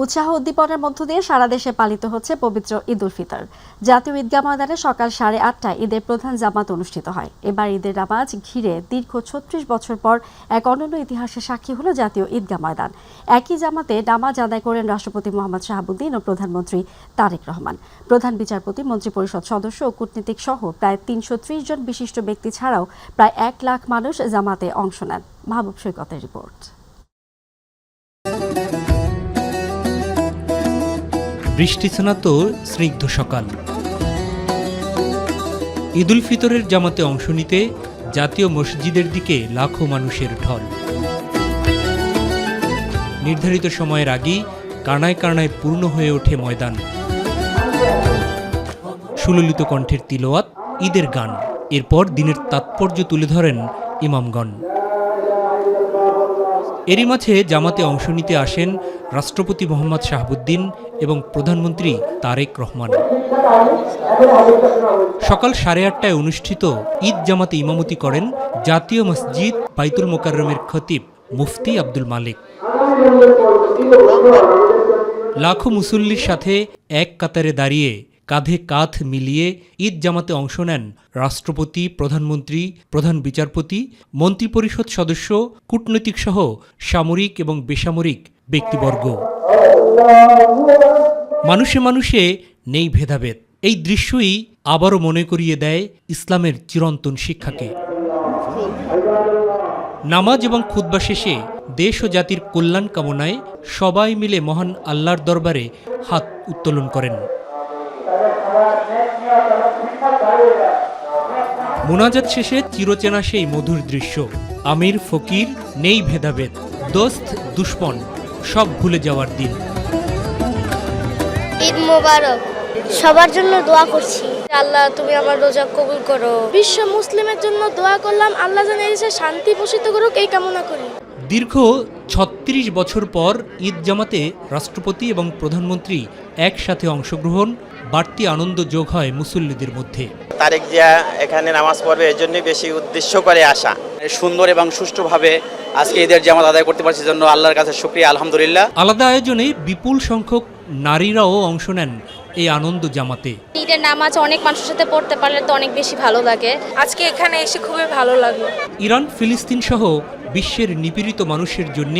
উৎসাহ উদ্দীপনার মধ্য দিয়ে সারা দেশে পালিত হচ্ছে পবিত্র ঈদ উল ফিতর। জাতীয় ঈদগাহ ময়দানে সকাল 8:30টায় ঈদের প্রধান জামাত অনুষ্ঠিত হয়। এবার ঈদের নামাজ ঘিরে দীর্ঘ 36 বছর পর এক অনন্য ইতিহাসের সাক্ষী হলো জাতীয় ঈদগাহ ময়দান। একই জামাতে নামাজ আদায় করেন রাষ্ট্রপতি মোহাম্মদ শাহাবুদ্দিন ও প্রধানমন্ত্রী তারেক রহমান। প্রধান বিচারপতি, মন্ত্রিপরিষদ সদস্য ও কূটনীতিক সহ প্রায় 330 জন বিশিষ্ট ব্যক্তি ছাড়াও প্রায় 1 লাখ মানুষ জামাতে অংশ নেন। মাহবুব সৈকতের রিপোর্ট। বৃষ্টিস্নাত স্নিগ্ধ সকাল। ঈদ উল ফিতরের জামাতে অংশ নিতে জাতীয় মসজিদের দিকে লাখো মানুষের ঢল। নির্ধারিত সময়ের আগেই কানায় কানায় পূর্ণ হয়ে ওঠে ময়দান। সুললিত কণ্ঠের তিলাওয়াত, ঈদের গান, এরপর দিনের তাৎপর্য তুলে ধরেন ইমামগণ। এরই মাঝে জামাতে অংশ নিতে আসেন রাষ্ট্রপতি মোহাম্মদ শাহাবুদ্দিন এবং প্রধানমন্ত্রী তারেক রহমান। সকাল 8:30টায় অনুষ্ঠিত ঈদ জামাতে ইমামতি করেন জাতীয় মসজিদ বাইতুল মোকাররমের খতিব মুফতি আব্দুল মালিক। লাখো মুসল্লির সাথে এক কাতারে দাঁড়িয়ে কাঁধে কাঁধ মিলিয়ে ঈদ জামাতে অংশ নেন রাষ্ট্রপতি, প্রধানমন্ত্রী, প্রধান বিচারপতি, মন্ত্রিপরিষদ সদস্য, কূটনৈতিক সহ সামরিক এবং বেসামরিক ব্যক্তিবর্গ। মানুষে মানুষে নেই ভেদাভেদ। এই দৃশ্যই আবারও মনে করিয়ে দেয় ইসলামের চিরন্তন শিক্ষাকে। নামাজ এবং খুতবা শেষে দেশ ও জাতির কল্যাণ কামনায় সবাই মিলে মহান আল্লাহর দরবারে হাত উত্তোলন করেন। মোনাজাত শেষে চিরচেনা সেই মধুর দৃশ্য। আমির ফকির, নেই ভেদাভেদ, দোস্ত দুশ্মন সব ভুলে যাওয়ার দিন। ঈদ মোবারক। সবার জন্য দোয়া করছি, আল্লাহ তুমি আমার রোজা কবুল করো। বিশ্ব মুসলিমের জন্য দোয়া করলাম, আল্লাহ যেন এই দেশে শান্তি পোষিত করুক, এই কামনা করি। দীর্ঘ 36 বছর পর ঈদ জামাতে রাষ্ট্রপতি এবং প্রধানমন্ত্রী একসাথে অংশগ্রহণ, বাড়তি আনন্দ যোগ হয় মুসল্লিদের মধ্যে। তারেক জিয়া এখানে নামাজ পড়বে, এর জন্য বেশি উদ্দেশ্য করে আসা। সুন্দর এবং সুষ্ঠুভাবে আজকে ঈদের জামাত আদায় করতে পারছি জন্য আল্লাহর কাছে শুকরিয়া, আলহামদুলিল্লাহ। আলাদা আয়োজনে বিপুল সংখ্যক নারীরাও অংশ নেন এই আনন্দ জামাতে। ঈদের নামাজ অনেক মানুষের সাথে পড়তে পারলে তো অনেক বেশি ভালো লাগে। আজকে এখানে এসে খুবই ভালো লাগলো। ইরান, ফিলিস্তিন সহ বিশ্বের নিপীড়িত মানুষের জন্য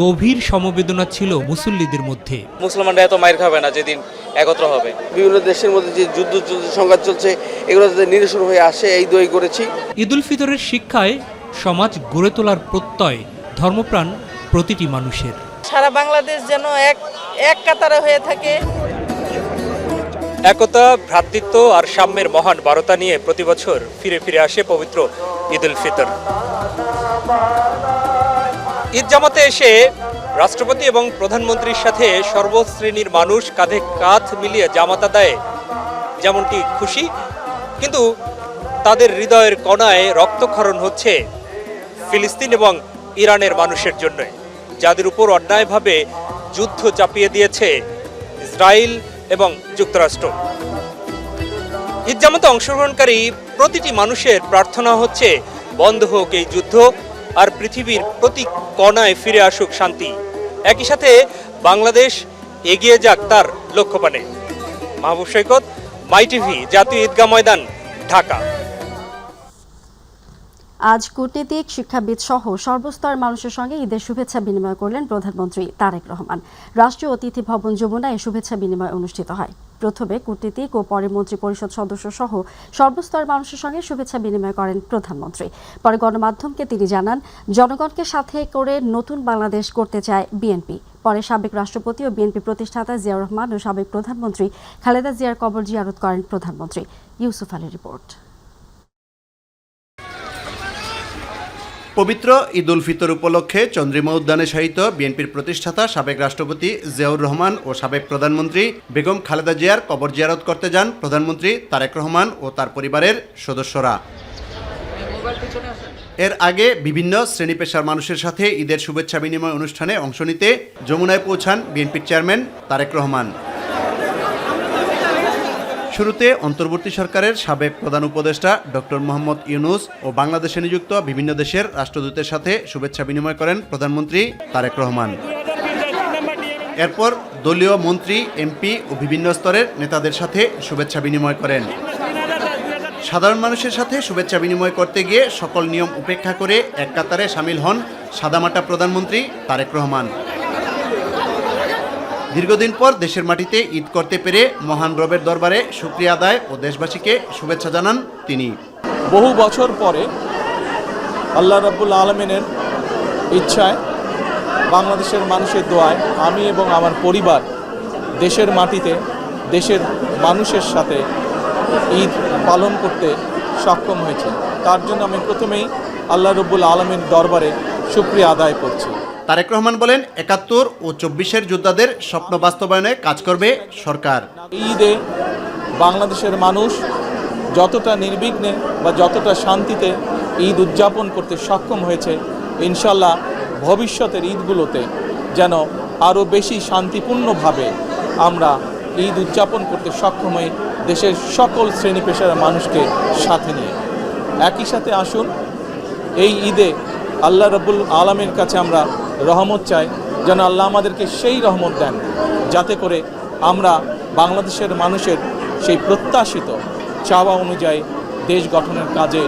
গভীর সমবেদনা ছিল মুসল্লিদের মধ্যে। মুসলমানরা এত মাইর খাবে না যেদিন একত্র হবে। বিভিন্ন দেশের মধ্যে যে যুদ্ধ সংঘাত চলছে, এগুলো যাতে নিরসন হয়ে আসে, এই দোয়াই করেছি। ঈদ উল ফিতরের শিক্ষায় সমাজ গড়ে তোলার প্রত্যয় ধর্মপ্রাণ প্রতিটি মানুষের। সারা বাংলাদেশ যেন এক কাতারে হয়ে থাকে। একতা, ভ্রাতৃত্ব আর সাম্যের মহান বার্তা নিয়ে প্রতি বছর ফিরে ফিরে আসে পবিত্র ঈদ উল ফিতর। ঈদ জামাতে এসে রাষ্ট্রপতি এবং প্রধানমন্ত্রীর সাথে সর্বশ্রেণীর মানুষ কাঁধে কাঁধ মিলিয়ে জামাত আদায়ে যেমনটি খুশি, কিন্তু তাদের হৃদয়ের কণায় রক্তক্ষরণ হচ্ছে ফিলিস্তিন এবং ইরানের মানুষের জন্য, যাদের উপর অন্যায়ভাবে যুদ্ধ চাপিয়ে দিয়েছে ইসরায়েল এবং যুক্তরাষ্ট্র। ঈদ জামাতে অংশগ্রহণকারী প্রতিটি মানুষের প্রার্থনা হচ্ছে বন্ধ হোক এই যুদ্ধ আর পৃথিবীর প্রতি কণায় ফিরে আসুক শান্তি। একই সাথে বাংলাদেশ এগিয়ে যাক তার লক্ষ্যপানে। মাহবুব সৈকত, মাই টিভি, জাতীয় ঈদগাহ ময়দান, ঢাকা। আজ কূটনীতিক, শিক্ষাবিদ সহ সর্বস্তর মানুষের সঙ্গে ঈদের শুভেচ্ছা বিনিময় করলেন প্রধানমন্ত্রী তারেক রহমান। রাষ্ট্রীয় অতিথি ভবন যমুনায় শুভেচ্ছা বিনিময় অনুষ্ঠিত হয়। প্রথমে কূটনীতিক ও পরে মন্ত্রী পরিষদ সদস্য সহ সর্বস্তর মানুষের সঙ্গে শুভেচ্ছা বিনিময় করেন প্রধানমন্ত্রী। পরে গণমাধ্যমকে তিনি জানান, জনগণকে সাথে করে নতুন বাংলাদেশ করতে চায় বিএনপি। পরে সাবেক রাষ্ট্রপতি ও বিএনপি প্রতিষ্ঠাতা জিয়াউর রহমান ও সাবেক প্রধানমন্ত্রী খালেদা জিয়ার কবর জিয়ারত করেন প্রধানমন্ত্রী। ইউসুফ আলীর রিপোর্ট। পবিত্র ঈদ উল ফিতর উপলক্ষে চন্দ্রিমা উদ্যানে শায়িত বিএনপির প্রতিষ্ঠাতা সাবেক রাষ্ট্রপতি জিয়াউর রহমান ও সাবেক প্রধানমন্ত্রী বেগম খালেদা জিয়ার কবর জিয়ারত করতে যান প্রধানমন্ত্রী তারেক রহমান ও তার পরিবারের সদস্যরা। এর আগে বিভিন্ন শ্রেণী পেশার মানুষের সাথে ঈদের শুভেচ্ছা বিনিময় অনুষ্ঠানে অংশ নিতে যমুনায় পৌঁছান বিএনপির চেয়ারম্যান তারেক রহমান। শুরুতে অন্তর্বর্তী সরকারের সাবেক প্রধান উপদেষ্টা ডক্টর মোহাম্মদ ইউনূস ও বাংলাদেশে নিযুক্ত বিভিন্ন দেশের রাষ্ট্রদূতের সাথে শুভেচ্ছা বিনিময় করেন প্রধানমন্ত্রী তারেক রহমান। এরপর দলীয় মন্ত্রী, এমপি ও বিভিন্ন স্তরের নেতাদের সাথে শুভেচ্ছা বিনিময় করেন। সাধারণ মানুষের সাথে শুভেচ্ছা বিনিময় করতে গিয়ে সকল নিয়ম উপেক্ষা করে এক কাতারে সামিল হন সাদামাটা প্রধানমন্ত্রী তারেক রহমান। দীর্ঘদিন পর দেশের মাটিতে ঈদ করতে পেরে মহান রবের দরবারে শুকরিয়া আদায় ও দেশবাসীকে শুভেচ্ছা জানান তিনি। বহু বছর পরে আল্লাহ রাব্বুল আলামিনের ইচ্ছায়, বাংলাদেশের মানুষের দোয়ায় আমি এবং আমার পরিবার দেশের মাটিতে দেশের মানুষের সাথে ঈদ পালন করতে সক্ষম হয়েছে। তার জন্য আমি প্রথমেই আল্লাহ রাব্বুল আলামিনের দরবারে শুকরিয়া আদায় করছি। তারেক রহমান বলেন, ৭১ ও ২৪-এর যোদ্ধাদের স্বপ্ন বাস্তবায়নে কাজ করবে সরকার। ঈদে বাংলাদেশের মানুষ যতটা নির্বিঘ্নে বা যতটা শান্তিতে ঈদ উদযাপন করতে সক্ষম হয়েছে, ইনশাল্লাহ ভবিষ্যতের ঈদগুলোতে যেন আরও বেশি শান্তিপূর্ণভাবে আমরা ঈদ উদযাপন করতে সক্ষম হই, দেশের সকল শ্রেণী পেশার মানুষকে সাথে নিয়ে। একই সাথে আসুন এই ঈদে আল্লাহ রাব্বুল আলামিনের কাছে আমরা রহমত চাই, যেন আল্লাহ আমাদেরকে সেই রহমত দেন যাতে করে আমরা বাংলাদেশের মানুষের সেই প্রত্যাশিত চাওয়া অনুযায়ী দেশ গঠনের কাজে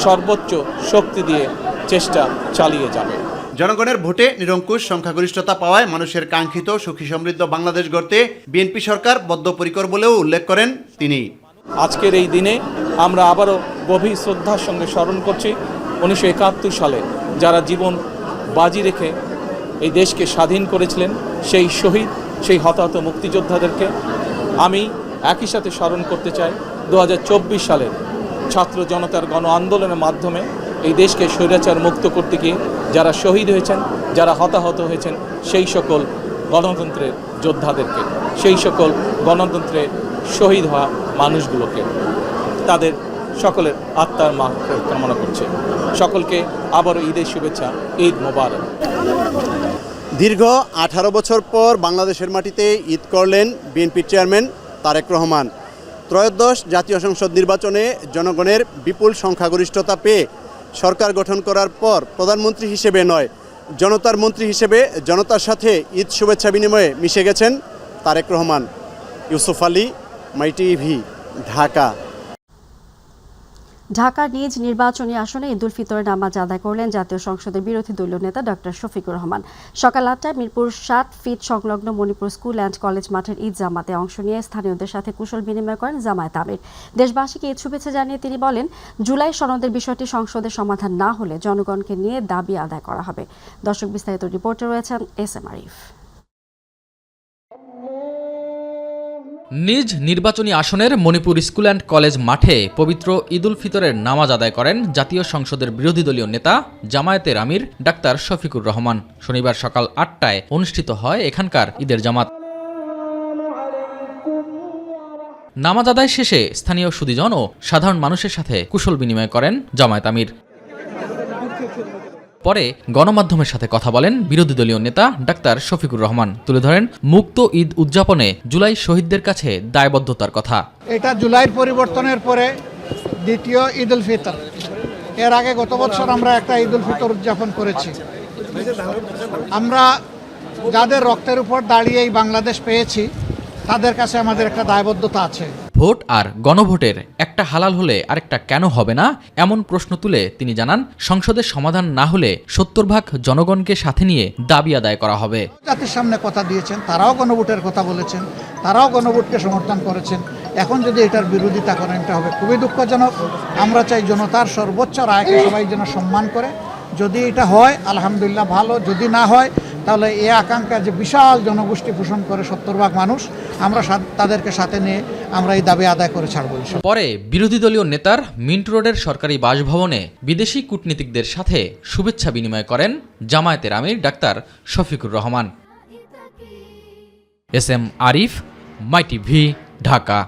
সর্বোচ্চ শক্তি দিয়ে চেষ্টা চালিয়ে যাবে। জনগণের ভোটে নিরঙ্কুশ সংখ্যাগরিষ্ঠতা পাওয়ায় মানুষের কাঙ্ক্ষিত সুখী সমৃদ্ধ বাংলাদেশ গড়তে বিএনপি সরকার বদ্ধপরিকর বলেও উল্লেখ করেন তিনি। আজকের এই দিনে আমরা আবারও গভীর শ্রদ্ধার সঙ্গে স্মরণ করছি 1971 সালে যারা জীবন বাজি রেখে এই দেশকে স্বাধীন করেছিলেন, সেই শহীদ, সেই হতাহত মুক্তিযোদ্ধাদেরকে। আমি একই সাথে স্মরণ করতে চাই 2024 সালের ছাত্র জনতার গণ আন্দোলনের মাধ্যমে এই দেশকে স্বৈরাচার মুক্ত করতে গিয়ে যারা শহীদ হয়েছেন, যারা হতাহত হয়েছেন, সেই সকল গণতন্ত্রের যোদ্ধাদেরকে, সেই সকল গণতন্ত্রে শহীদ হওয়া মানুষগুলোকে, তাদের সকলের আত্মার মাগফিরাত কামনা করছে। সকলকে আবারও ঈদের শুভেচ্ছা, ঈদ মোবারক। দীর্ঘ 18 বছর পর বাংলাদেশের মাটিতে ঈদ করলেন বিএনপির চেয়ারম্যান তারেক রহমান। ত্রয়োদশ জাতীয় সংসদ নির্বাচনে জনগণের বিপুল সংখ্যাগরিষ্ঠতা পেয়ে সরকার গঠন করার পর প্রধানমন্ত্রী হিসেবে নয়, জনতার মন্ত্রী হিসেবে জনতার সাথে ঈদ শুভেচ্ছা বিনিময়ে মিশে গেছেন তারেক রহমান। ইউসুফ আলী, মাই টিভি, ঢাকা। ঢাকার নিজ নির্বাচনী আসনে ঈদুল ফিতরের নামাজ আদায় করলেন জাতীয় সংসদের বিরোধী দলীয় নেতা ডক্টর শফিকুর রহমান। সকাল ৮টায় মিরপুর ৭ ফিট সংলগ্ন মণিপুর স্কুল অ্যান্ড কলেজ মাঠের ঈদ জামাতে অংশ নিয়ে স্থানীয়দের সাথে কুশল বিনিময় করেন জামায়াত আমির। দেশবাসীকে ঈদ শুভেচ্ছা জানিয়ে তিনি বলেন, জুলাই সনদের বিষয়টি সংসদে সমাধান না হলে জনগণকে নিয়ে দাবি আদায় করা হবে। দর্শক, বিস্তারিত রিপোর্টে রয়েছেন এস এম আরিফ। নিজ নির্বাচনী আসনের মণিপুর স্কুল অ্যান্ড কলেজ মাঠে পবিত্র ঈদুল ফিতরের নামাজ আদায় করেন জাতীয় সংসদের বিরোধী দলীয় নেতা জামায়াতের আমির ডাক্তার শফিকুর রহমান। শনিবার সকাল ৮টায় অনুষ্ঠিত হয় এখানকার ঈদের জামাত। নামাজ আদায় শেষে স্থানীয় সুধীজন ও সাধারণ মানুষের সাথে কুশল বিনিময় করেন জামায়াত আমির। পরে গণমাধ্যমের সাথে কথা বলেন বিরোধী দলীয় নেতা ডাক্তার শফিকুর রহমান। তুলে ধরেন মুক্ত ঈদ উদযাপনে জুলাই শহীদদের কাছে দায়বদ্ধতার কথা। এটা জুলাইয়ের পরিবর্তনের পরে দ্বিতীয় ঈদুল ফিতর। এর আগে গত বছর আমরা একটা ঈদুল ফিতর উদযাপন করেছি। আমরা যাদের রক্তের উপর দাঁড়িয়ে এই বাংলাদেশ পেয়েছি, তাদের কাছে আমাদের একটা দায়বদ্ধতা আছে। ভোট আর গণভোটের একটা হালাল হলে আরেকটা কেন হবে না, এমন প্রশ্ন তুলে তিনি জানান, সংসদের সমাধান না হলে ৭০ ভাগ জনগণকে সাথে নিয়ে দাবি আদায় করা হবে। জাতির সামনে কথা দিয়েছেন, তারাও গণভোটের কথা বলেছেন, তারাও গণভোটকে সমর্থন করেছেন। এখন যদি এটার বিরোধিতা করেন, এটা হবে খুবই দুঃখজনক। আমরা চাই জনতার সর্বোচ্চ রায়কে সবাই যেন সম্মান করে। যদি এটা হয় আলহামদুলিল্লাহ ভালো, যদি না হয় তাহলে এই আকাঙ্ক্ষা যে বিশাল জনগোষ্ঠী পোষণ করে ৭০ ভাগ মানুষ, আমরা তাদেরকে সাথে নিয়ে আমরা এই দাবি আদায় করে ছাড়ব। পরে বিরোধী দলীয় নেতার মিন্ট রোডের সরকারি বাসভবনে বিদেশি কূটনীতিকদের সাথে শুভেচ্ছা বিনিময় করেন জামায়াতের আমির doctor Shafiqur Rahman. S M Arif, My TV, Dhaka.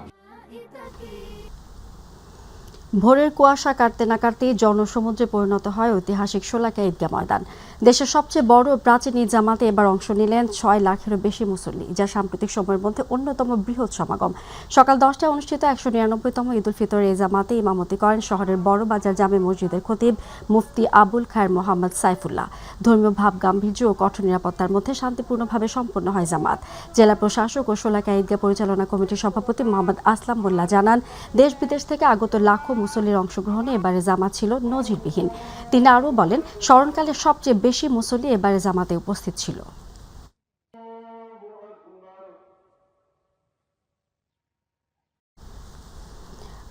ভোরের কুয়াশা কাটতে না কাটতেই জনসমুদ্রে পরিণত হয় ঐতিহাসিক শোলাকিয়া ঈদগাহ ময়দান। দেশের সবচেয়ে বড় প্রাচীন ঈদ জামাতে এবার অংশ নিলেন 6 লাখেরও বেশি মুসল্লি, যা সাম্প্রতিক সময়ের মধ্যে অন্যতম বৃহৎ সমাগম। সকাল 10টায় অনুষ্ঠিত 199তম ঈদ উল ফিতর এই জামাতে ইমামতি করেন শহরের বড় বাজার জামে মসজিদের খতিব মুফতি আবুল খায়ের মোহাম্মদ সাইফুল্লাহ। ধর্মীয় ভাব গাম্ভীর্য ও কঠোর নিরাপত্তার মধ্যে শান্তিপূর্ণভাবে সম্পন্ন হয় জামাত। জেলা প্রশাসক ও শোলাকিয়া ঈদগাহ পরিচালনা কমিটির সভাপতি মোহাম্মদ আসলাম মোল্লা জানান, দেশ বিদেশ থেকে আগত লাখো মুসল্লির অংশগ্রহণে এবারে জামাত ছিল নজিরবিহীন। তিনি আরও বলেন, স্মরণকালে সবচেয়ে বেশি মুসল্লি এবারে জামাতে উপস্থিত ছিল।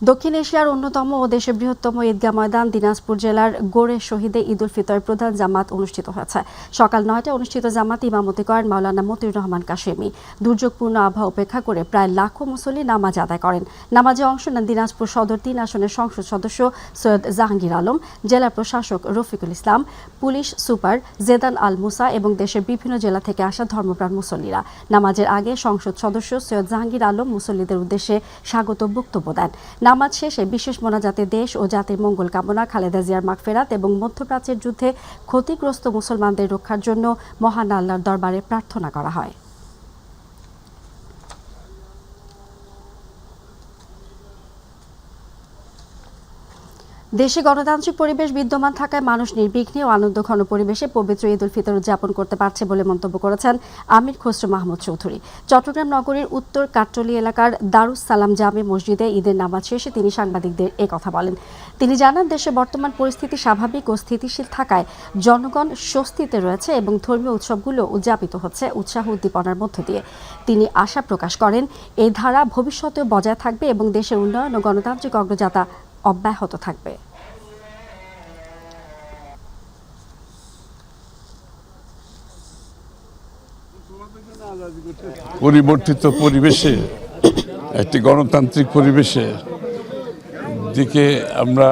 দক্ষিণ এশিয়ার অন্যতম ও দেশের বৃহত্তম ঈদগাহ ময়দান দিনাজপুর জেলার গোড়ে শহীদে ঈদ উল ফিতর প্রধান জামাত অনুষ্ঠিত হয়েছে। সকাল 9টায় অনুষ্ঠিত জামাতে ইমামতি করেন মাওলানা মতিউর রহমান কাশেমি। দুর্যোগপূর্ণ আবহাওয়া উপেক্ষা করে প্রায় লাখো মুসল্লি নামাজ আদায় করেন। নামাজে অংশ নেন দিনাজপুর সদর 3 আসনের সংসদ সদস্য সৈয়দ জাহাঙ্গীর আলম, জেলা প্রশাসক রফিকুল ইসলাম, পুলিশ সুপার জেদান আল মুসা এবং দেশের বিভিন্ন জেলা থেকে আসা ধর্মপ্রাণ মুসল্লিরা। নামাজের আগে সংসদ সদস্য সৈয়দ জাহাঙ্গীর আলম মুসল্লিদের উদ্দেশ্যে স্বাগত বক্তব্য দেন। নামাজ শেষে বিশেষ মোনাজাতে দেশ ও জাতির মঙ্গল কামনা, খালেদা জিয়ার মাগফিরাত এবং মধ্যপ্রাচ্যের যুদ্ধে ক্ষতিগ্রস্ত মুসলমানদের রক্ষার জন্য মহান আল্লাহর দরবারে প্রার্থনা করা হয়। দেশে গণতান্ত্রিক পরিবেশ বিদ্যমান থাকায় মানুষ নির্বিঘ্নে ও আনন্দঘন পরিবেশে পবিত্র ঈদ উল ফিতর উদযাপন করতে পারছে বলে মন্তব্য করেছেন আমির খসরু মাহমুদ চৌধুরী। চট্টগ্রাম নগরীর উত্তর কাট্টলী এলাকার দারুস সালাম জামে মসজিদে ঈদের নামাজ শেষে তিনি সাংবাদিকদের কথা বলেন। তিনি জানান, দেশে বর্তমান পরিস্থিতি স্বাভাবিক ও স্থিতিশীল থাকায় জনগণ স্বস্তিতে রয়েছে এবং ধর্মীয় উৎসবগুলো উদযাপিত হচ্ছে উৎসাহ উদ্দীপনার মধ্য দিয়ে। তিনি আশা প্রকাশ করেন, এই ধারা ভবিষ্যতেও বজায় থাকবে এবং দেশের উন্নয়ন ও গণতান্ত্রিক অগ্রযাত্রা অব্যাহত থাকবে। পরিবর্তিত পরিবেশে, একটি গণতান্ত্রিক পরিবেশে দিকে আমরা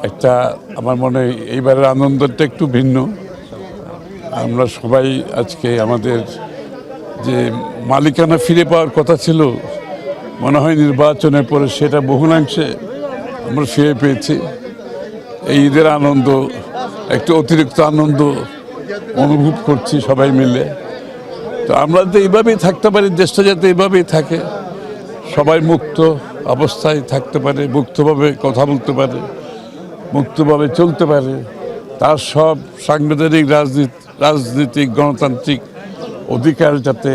একটা, আমার মনে হয় এইবারের আনন্দটা একটু ভিন্ন। আমরা সবাই আজকে আমাদের যে মালিকানা ফিরে পাওয়ার কথা ছিল, মনে হয় নির্বাচনের পরে সেটা বহুলাংশে আমরা ফিরে পেয়েছি। এই ঈদের আনন্দ, একটু অতিরিক্ত আনন্দ অনুভব করছি সবাই মিলে। তো আমরা তো এইভাবেই থাকতে পারি, দেশটা যাতে এইভাবেই থাকে, সবাই মুক্ত অবস্থায় থাকতে পারে, মুক্তভাবে কথা বলতে পারে, মুক্তভাবে চলতে পারে, তার সব সাংবিধানিক রাজনীতিক গণতান্ত্রিক অধিকার যাতে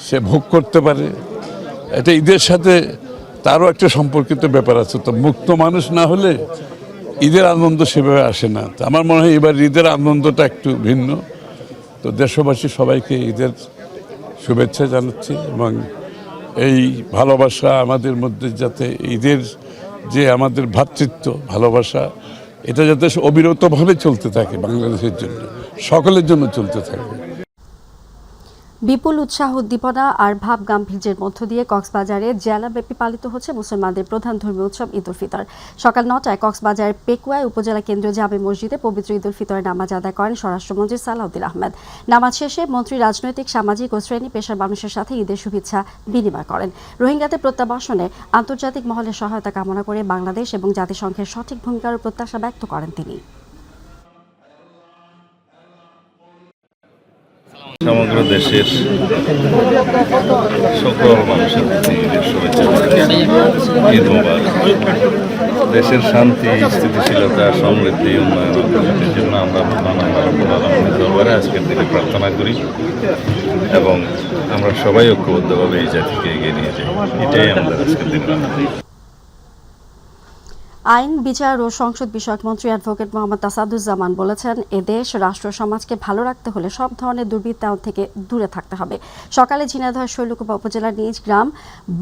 সে ভোগ করতে পারে, এটা ঈদের সাথে তারও একটা সম্পর্কিত ব্যাপার আছে। তো মুক্ত মানুষ না হলে ঈদের আনন্দ সেভাবে আসে না। তো আমার মনে হয় এবার ঈদের আনন্দটা একটু ভিন্ন। তো দেশবাসী সবাইকে ঈদের শুভেচ্ছা জানাচ্ছি এবং এই ভালোবাসা আমাদের মধ্যে যাতে ঈদের যে আমাদের ভ্রাতৃত্ব ভালোবাসা, এটা যাতে অবিরতভাবে চলতে থাকে, বাংলাদেশের জন্য সকলের জন্য চলতে থাকে। বিপুল উৎসাহ উদ্দীপনা আর ভাব গাম্ভীর্যের মধ্য দিয়ে কক্সবাজারে জেলাব্যাপী পালিত হচ্ছে মুসলমানদের প্রধান ধর্মীয় উৎসব ঈদ উল ফিতর। সকাল 9টায় কক্সবাজার পেকুয়ায় উপজেলা কেন্দ্রীয় জামে মসজিদে পবিত্র ঈদ উল ফিতরের নামাজ আদায় করেন স্বরাষ্ট্রমন্ত্রী সালাউদ্দিন আহমেদ। নামাজ শেষে মন্ত্রী রাজনৈতিক, সামাজিক ও শ্রেণী পেশার মানুষের সাথে ঈদের শুভেচ্ছা বিনিময় করেন। রোহিঙ্গাদের প্রত্যাবাসনে আন্তর্জাতিক মহলের সহায়তা কামনা করে বাংলাদেশ এবং জাতিসংঘের সঠিক ভূমিকার প্রত্যাশা ব্যক্ত করেন তিনি। সমগ্র দেশের সকল মানুষের প্রতি ঈদের শুভেচ্ছা, ঈদ মোবারক। দেশের শান্তি, স্থিতিশীলতা, সমৃদ্ধি, উন্নয়ন অগ্রগতির জন্য আমরা মহান আল্লাহ রাব্বুল আলামিনের দরবারে আজকের দিনে প্রার্থনা করি এবং আমরা সবাই ঐক্যবদ্ধভাবে এই জাতিকে এগিয়ে নিয়ে যাই। এটাই আমাদের আজকের দিন। আইন, বিচার ও সংসদ বিষয়ক মন্ত্রী অ্যাডভোকেট মোহাম্মদ তাসাদুজ্জামান বলেছেন, এদেশ রাষ্ট্র সমাজকে ভালো রাখতে হলে সব ধরনের দুর্বৃত্তায়ন থেকে দূরে থাকতে হবে। সকালে ঝিনাইদহ শৈলকুপা উপজেলার নিজ গ্রাম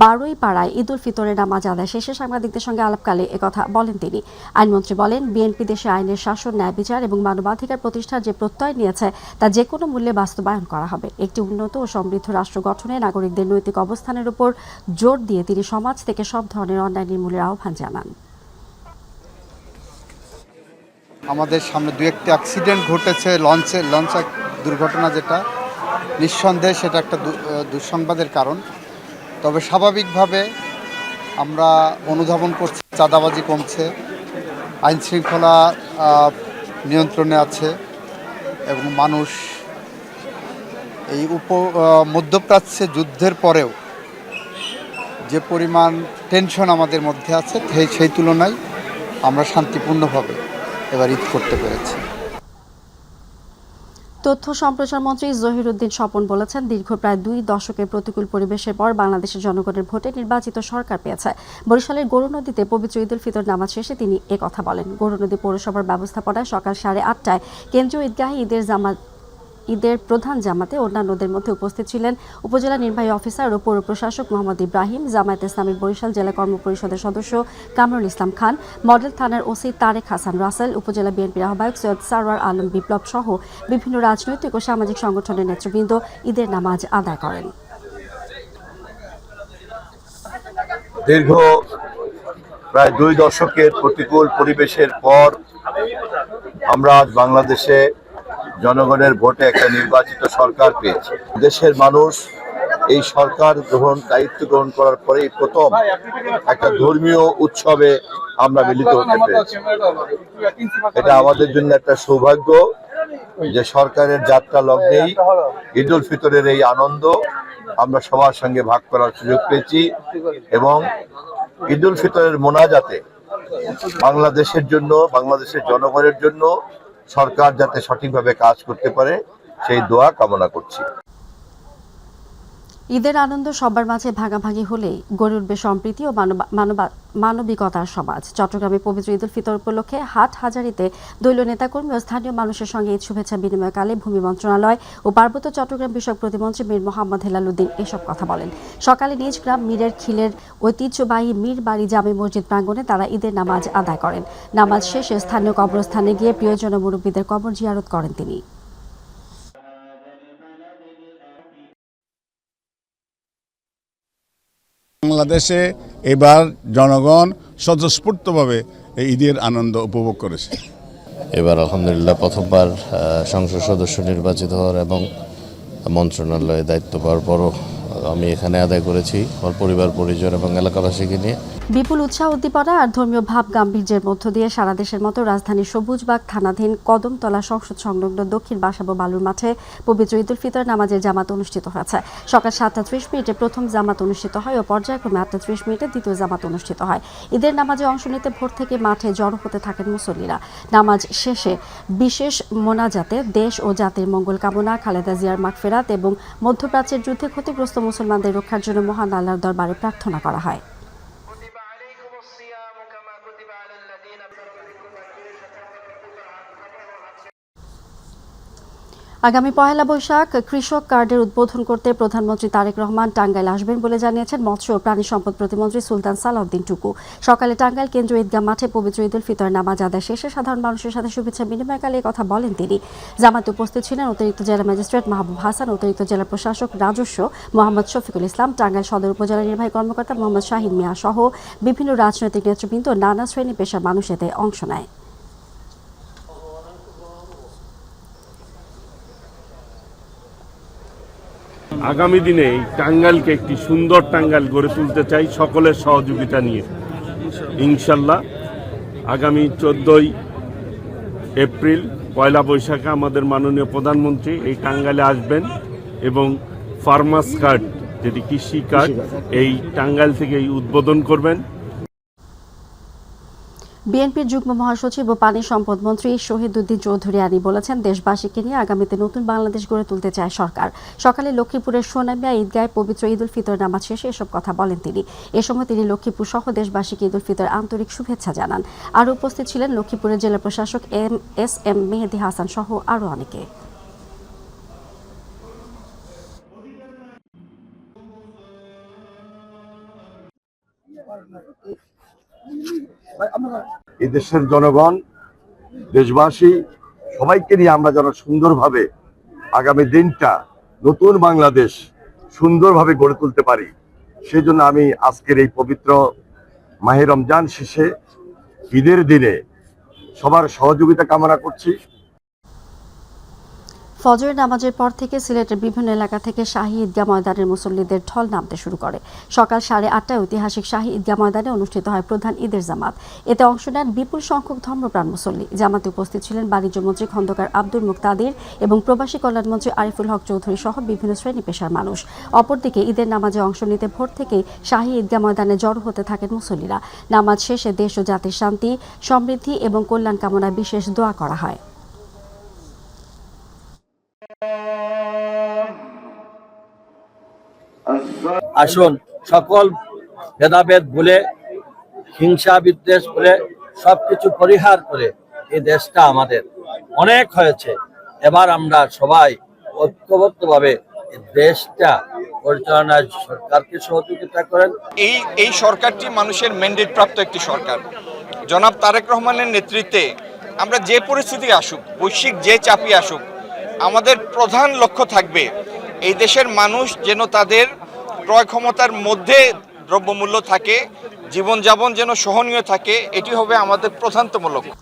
বারুইপাড়ায় ঈদ উল ফিতরের নামাজ আদায় শেষে সাংবাদিকদের সঙ্গে আলাপকালে একথা বলেন তিনি। আইনমন্ত্রী বলেন, বিএনপি দেশে আইনের শাসন, ন্যায় বিচার এবং মানবাধিকার প্রতিষ্ঠার যে প্রত্যয় নিয়েছে তা যে কোনো মূল্যে বাস্তবায়ন করা হবে। একটি উন্নত ও সমৃদ্ধ রাষ্ট্র গঠনে নাগরিকদের নৈতিক অবস্থানের উপর জোর দিয়ে তিনি সমাজ থেকে সব ধরনের অন্যায় নির্মূলের আহ্বান জানান। আমাদের সামনে দু একটি অ্যাক্সিডেন্ট ঘটেছে, লঞ্চ দুর্ঘটনা, যেটা নিঃসন্দেহে সেটা একটা দুঃসংবাদের কারণ। তবে স্বাভাবিকভাবে আমরা অনুধাবন করছি চাঁদাবাজি কমছে, আইন শৃঙ্খলা নিয়ন্ত্রণে আছে, এবং মানুষ এই মধ্যপ্রাচ্যে যুদ্ধের পরেও যে পরিমাণ টেনশন আমাদের মধ্যে আছে সেই তুলনায় আমরা শান্তিপূর্ণভাবে এবার ঈদ করতে পেরেছি। তথ্য সম্প্রচার মন্ত্রী জহিরুদ্দিন স্বপন বলেছেন, দীর্ঘ প্রায় 2 দশকের প্রতিকূল পরিবেশের পর বাংলাদেশের জনগণের ভোটে নির্বাচিত সরকার পেয়েছে। বরিশালের গরুনদীতে পবিত্র ঈদুল ফিতর নামাজ শেষে তিনি একথা বলেন। গরুনদী পৌরসভার ব্যবস্থাপনায় সকাল 8:30টায় কেন্দ্রীয় ঈদগাহে ঈদের প্রধান জামাতে অন্যান্যদের মধ্যে উপস্থিত ছিলেন উপজেলা নির্বাহী অফিসার ও পৌর প্রশাসক মোহাম্মদ ইব্রাহিম, জামায়াতে ইসলামী বরিশাল জেলা কর্মপরিষদের সদস্য কামরুল ইসলাম খান, মডেল থানার ওসি তারেক হাসান রাসেল, উপজেলা বিএনপির আহ্বায়ক সৈয়দ সারওয়ার আলম বিপ্লব সহ বিভিন্ন রাজনৈতিক ও সামাজিক সংগঠনের নেতৃবৃন্দ ঈদের নামাজ আদায় করেন। দীর্ঘ প্রায় 2 দশকের প্রতিকূল পরিবেশের পর আমরা আজ বাংলাদেশে জনগণের ভোটে একটা নির্বাচিত সরকার পেয়েছে। দেশের মানুষ এই সরকার দায়িত্ব গ্রহণ করার পরে প্রথম একটা ধর্মীয় উৎসবে আমরা মিলিত হতে পেরেছি। এটা আমাদের জন্য একটা সৌভাগ্য যে সরকারের যাত্রা লগ্নেই ঈদুল ফিতরের এই আনন্দ আমরা সবার সঙ্গে ভাগ করার সুযোগ পেয়েছি এবং ঈদুল ফিতরের মোনাজাতে বাংলাদেশের জন্য, বাংলাদেশের জনগণের জন্য সরকার যাতে সঠিকভাবে কাজ করতে পারে সেই দোয়া কামনা করছি। ঈদের আনন্দ সবার মাঝে ভাগাভাগি হলেই গড়ে উঠবে সম্প্রীতি ও মানবিকতার সমাজ। চট্টগ্রামে পবিত্র ঈদুল ফিতর উপলক্ষে হাটহাজারীতে দলীয় নেতাকর্মী ও স্থানীয় মানুষের সঙ্গে ঈদ শুভেচ্ছা বিনিময়কালে ভূমি মন্ত্রণালয় ও পার্বত্য চট্টগ্রাম বিষয়ক প্রতিমন্ত্রী মীর মোহাম্মদ হেলালুদ্দিন এসব কথা বলেন। সকালে নিজ গ্রাম মীরের খিলের ঐতিহ্যবাহী মীর বাড়ি জামে মসজিদ প্রাঙ্গণে তারা ঈদের নামাজ আদায় করেন। নামাজ শেষে স্থানীয় কবরস্থানে গিয়ে প্রিয়জন ও মুরব্বীদের কবর জিয়ারত করেন তিনি। বাংলাদেশে এবার জনগণ স্বতঃস্ফূর্তভাবে এই ঈদের আনন্দ উপভোগ করেছে। এবার আলহামদুলিল্লাহ প্রথমবার সংসদ সদস্য নির্বাচিত হওয়ার এবং মন্ত্রণালয়ে দায়িত্ব পাওয়ার পরও আমি এখানে আদায় করেছি আমার পরিবার পরিজন এবং এলাকাবাসীকে নিয়ে। বিপুল উৎসাহ উদ্দীপনা আর ধর্মীয় ভাব গাম্ভীর্যের মধ্য দিয়ে সারা দেশের মতো রাজধানীর সবুজবাগ থানাধীন কদমতলা সংসদ সংলগ্ন দক্ষিণ বাসাবো বালুর মাঠে পবিত্র ঈদুল ফিতর নামাজের জামাত অনুষ্ঠিত হয়েছে। সকাল 7:30 প্রথম জামাত অনুষ্ঠিত হয় ও পর্যায়ক্রমে 8:30 দ্বিতীয় জামাত অনুষ্ঠিত হয়। ঈদের নামাজে অংশ নিতে ভোর থেকে মাঠে জড়ো হতে থাকেন মুসল্লিরা। নামাজ শেষে বিশেষ মোনাজাতে দেশ ও জাতির মঙ্গল কামনা, খালেদা জিয়ার মাগফিরাত এবং মধ্যপ্রাচ্যের যুদ্ধে ক্ষতিগ্রস্ত মুসলমানদের রক্ষার জন্য মহান আল্লাহর দরবারে প্রার্থনা করা হয়। আগামী 1 বৈশাখ কৃষক কার্ডের উদ্বোধন করতে প্রধানমন্ত্রী তারেক রহমান টাঙ্গাইল আসবেন বলে জানিয়েছেন মৎস্য ও প্রাণী সম্পদ প্রতিমন্ত্রী সুলতান সালাউদ্দিন টুকু। সকালে টাঙ্গাইল কেন্দ্রীয় ঈদগাহ মাঠে পবিত্র ঈদুল ফিতর নামাজ আদায় শেষে সাধারণ মানুষের সাথে শুভেচ্ছা বিনিময়কালে কথা বলেন তিনি। জামাতে উপস্থিত ছিলেন অতিরিক্ত জেলা ম্যাজিস্ট্রেট মাহবুব হাসান, অতিরিক্ত জেলা প্রশাসক রাজস্ব মোহাম্মদ শফিকুল ইসলাম, টাঙ্গাইল সদর উপজেলা নির্বাহী কর্মকর্তা মোহাম্মদ শাহিন মিয়া সহ বিভিন্ন রাজনৈতিক নেতৃবৃন্দ, নানা শ্রেণী পেশার মানুষ এতে অংশ নেয়। আগামী দিনে এই টাঙ্গাইলকে একটি সুন্দর টাঙ্গাইল গড়ে তুলতে চাই সকলের সহযোগিতা নিয়ে। ইনশাল্লাহ আগামী 14 এপ্রিল 1 বৈশাখে আমাদের মাননীয় প্রধানমন্ত্রী এই টাঙ্গাইলে আসবেন এবং ফার্মার্স কার্ড, যেটি কৃষি কার্ড, এই টাঙ্গাইল থেকে উদ্বোধন করবেন। বিএনপির যুগ্ম মহাসচিব ও পানি সম্পদ মন্ত্রী শহীদুদ্দিন চৌধুরী আলী বলেছেন, দেশবাসীকে নিয়ে আগামীতে নতুন বাংলাদেশ গড়ে তুলতে চায় সরকার। সকালে লক্ষ্মীপুরের সোনামিয়া ঈদগাহে পবিত্র ঈদুল ফিতর নামাজ শেষে এসব কথা বলেন তিনি। এ সময় তিনি লক্ষ্মীপুর সহ দেশবাসীকে ঈদুল ফিতর আন্তরিক শুভেচ্ছা জানান। আরও উপস্থিত ছিলেন লক্ষ্মীপুরের জেলা প্রশাসক এম মেহেদি হাসান সহ আরও অনেকে। এই দেশের জনগণ, দেশবাসী সবাইকে নিয়ে আমরা যেন সুন্দরভাবে আগামী দিনটা নতুন বাংলাদেশ সুন্দরভাবে গড়ে তুলতে পারি, সেজন্য আমি আজকের এই পবিত্র মাহে রমজান শেষে ঈদের দিনে সবার সহযোগিতা কামনা করছি। ফজরের নামাজের পর থেকে সিলেটের বিভিন্ন এলাকা থেকে শাহী ঈদগাহ ময়দানের মুসল্লিদের ঢল নামতে শুরু করে। সকাল 8:30টায় ঐতিহাসিক শাহী ঈদগাহ ময়দানে অনুষ্ঠিত হয় প্রধান ঈদের জামাত। এতে অংশ নেন বিপুল সংখ্যক ধর্মপ্রাণ মুসল্লি। জামাতে উপস্থিত ছিলেন বাণিজ্যমন্ত্রী খন্দকার আব্দুল মুক্তাদির এবং প্রবাসী কল্যাণমন্ত্রী আরিফুল হক চৌধুরী সহ বিভিন্ন শ্রেণী পেশার মানুষ। অপরদিকে ঈদের নামাজে অংশ নিতে ভোর থেকেই শাহী ঈদগাহ ময়দানে জড়ো হতে থাকেন মুসল্লিরা। নামাজ শেষে দেশ ও জাতির শান্তি, সমৃদ্ধি এবং কল্যাণ কামনায় বিশেষ দোয়া করা হয়। আসুন সকল ভেদাভেদ ভুলে, হিংসা বিদ্বেষ ভুলে সবকিছু পরিহার করে এই দেশটা আমাদের অনেক হয়েছে, এবার আমরা সবাই ঐক্যবদ্ধভাবে এই দেশটা পরিচালনায় সরকারকে সহযোগিতা করেন। এই সরকারটি মানুষের ম্যান্ডেট প্রাপ্ত একটি সরকার। জনাব তারেক রহমানের নেতৃত্বে আমরা যে পরিস্থিতি আসুক, বৈশ্বিক যে চাপই আসুক, আমাদের প্রধান লক্ষ্য থাকবে এই দেশের মানুষ যেন তাদের ক্রয় ক্ষমতার মধ্যে দ্রব্যমূল্য থাকে, জীবনযাপন যেন সহনীয় থাকে, এটি হবে আমাদের প্রধানতম লক্ষ্য।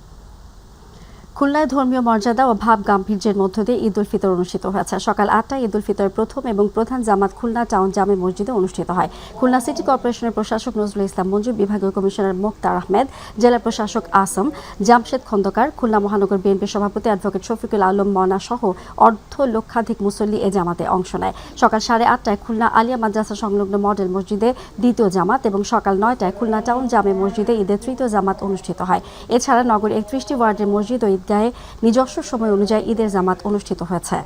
খুলনায় ধর্মীয় মর্যাদা ও ভাব গাম্ভীর্যের মধ্য দিয়ে ঈদ উল ফিতর অনুষ্ঠিত হয়েছে। সকাল 8টায় ঈদ উল ফিতরের প্রথম এবং প্রধান জামাত খুলনা টাউন জামে মসজিদে অনুষ্ঠিত হয়। খুলনা সিটি কর্পোরেশনের প্রশাসক নজরুল ইসলাম মঞ্জু, বিভাগীয় কমিশনার মোক্তার আহমেদ, জেলা প্রশাসক আসম, জামশেদ খন্দকার, খুলনা মহানগর বিএনপি সভাপতি অ্যাডভোকেট শফিকুল আলম মনা সহ অর্ধ লক্ষাধিক মুসল্লি এ জামাতে অংশ নেয়। সকাল 8:30টায় খুলনা আলিয়া মাদ্রাসা সংলগ্ন মডেল মসজিদে দ্বিতীয় জামাত এবং সকাল 9টায় খুলনা টাউন জামে মসজিদে ঈদের তৃতীয় জামাত অনুষ্ঠিত হয়। এছাড়া নগর 31টি ওয়ার্ডের মসজিদ ও ঈদগাহে নিজস্ব সময় অনুযায়ী ঈদের জামাত অনুষ্ঠিত হয়েছে।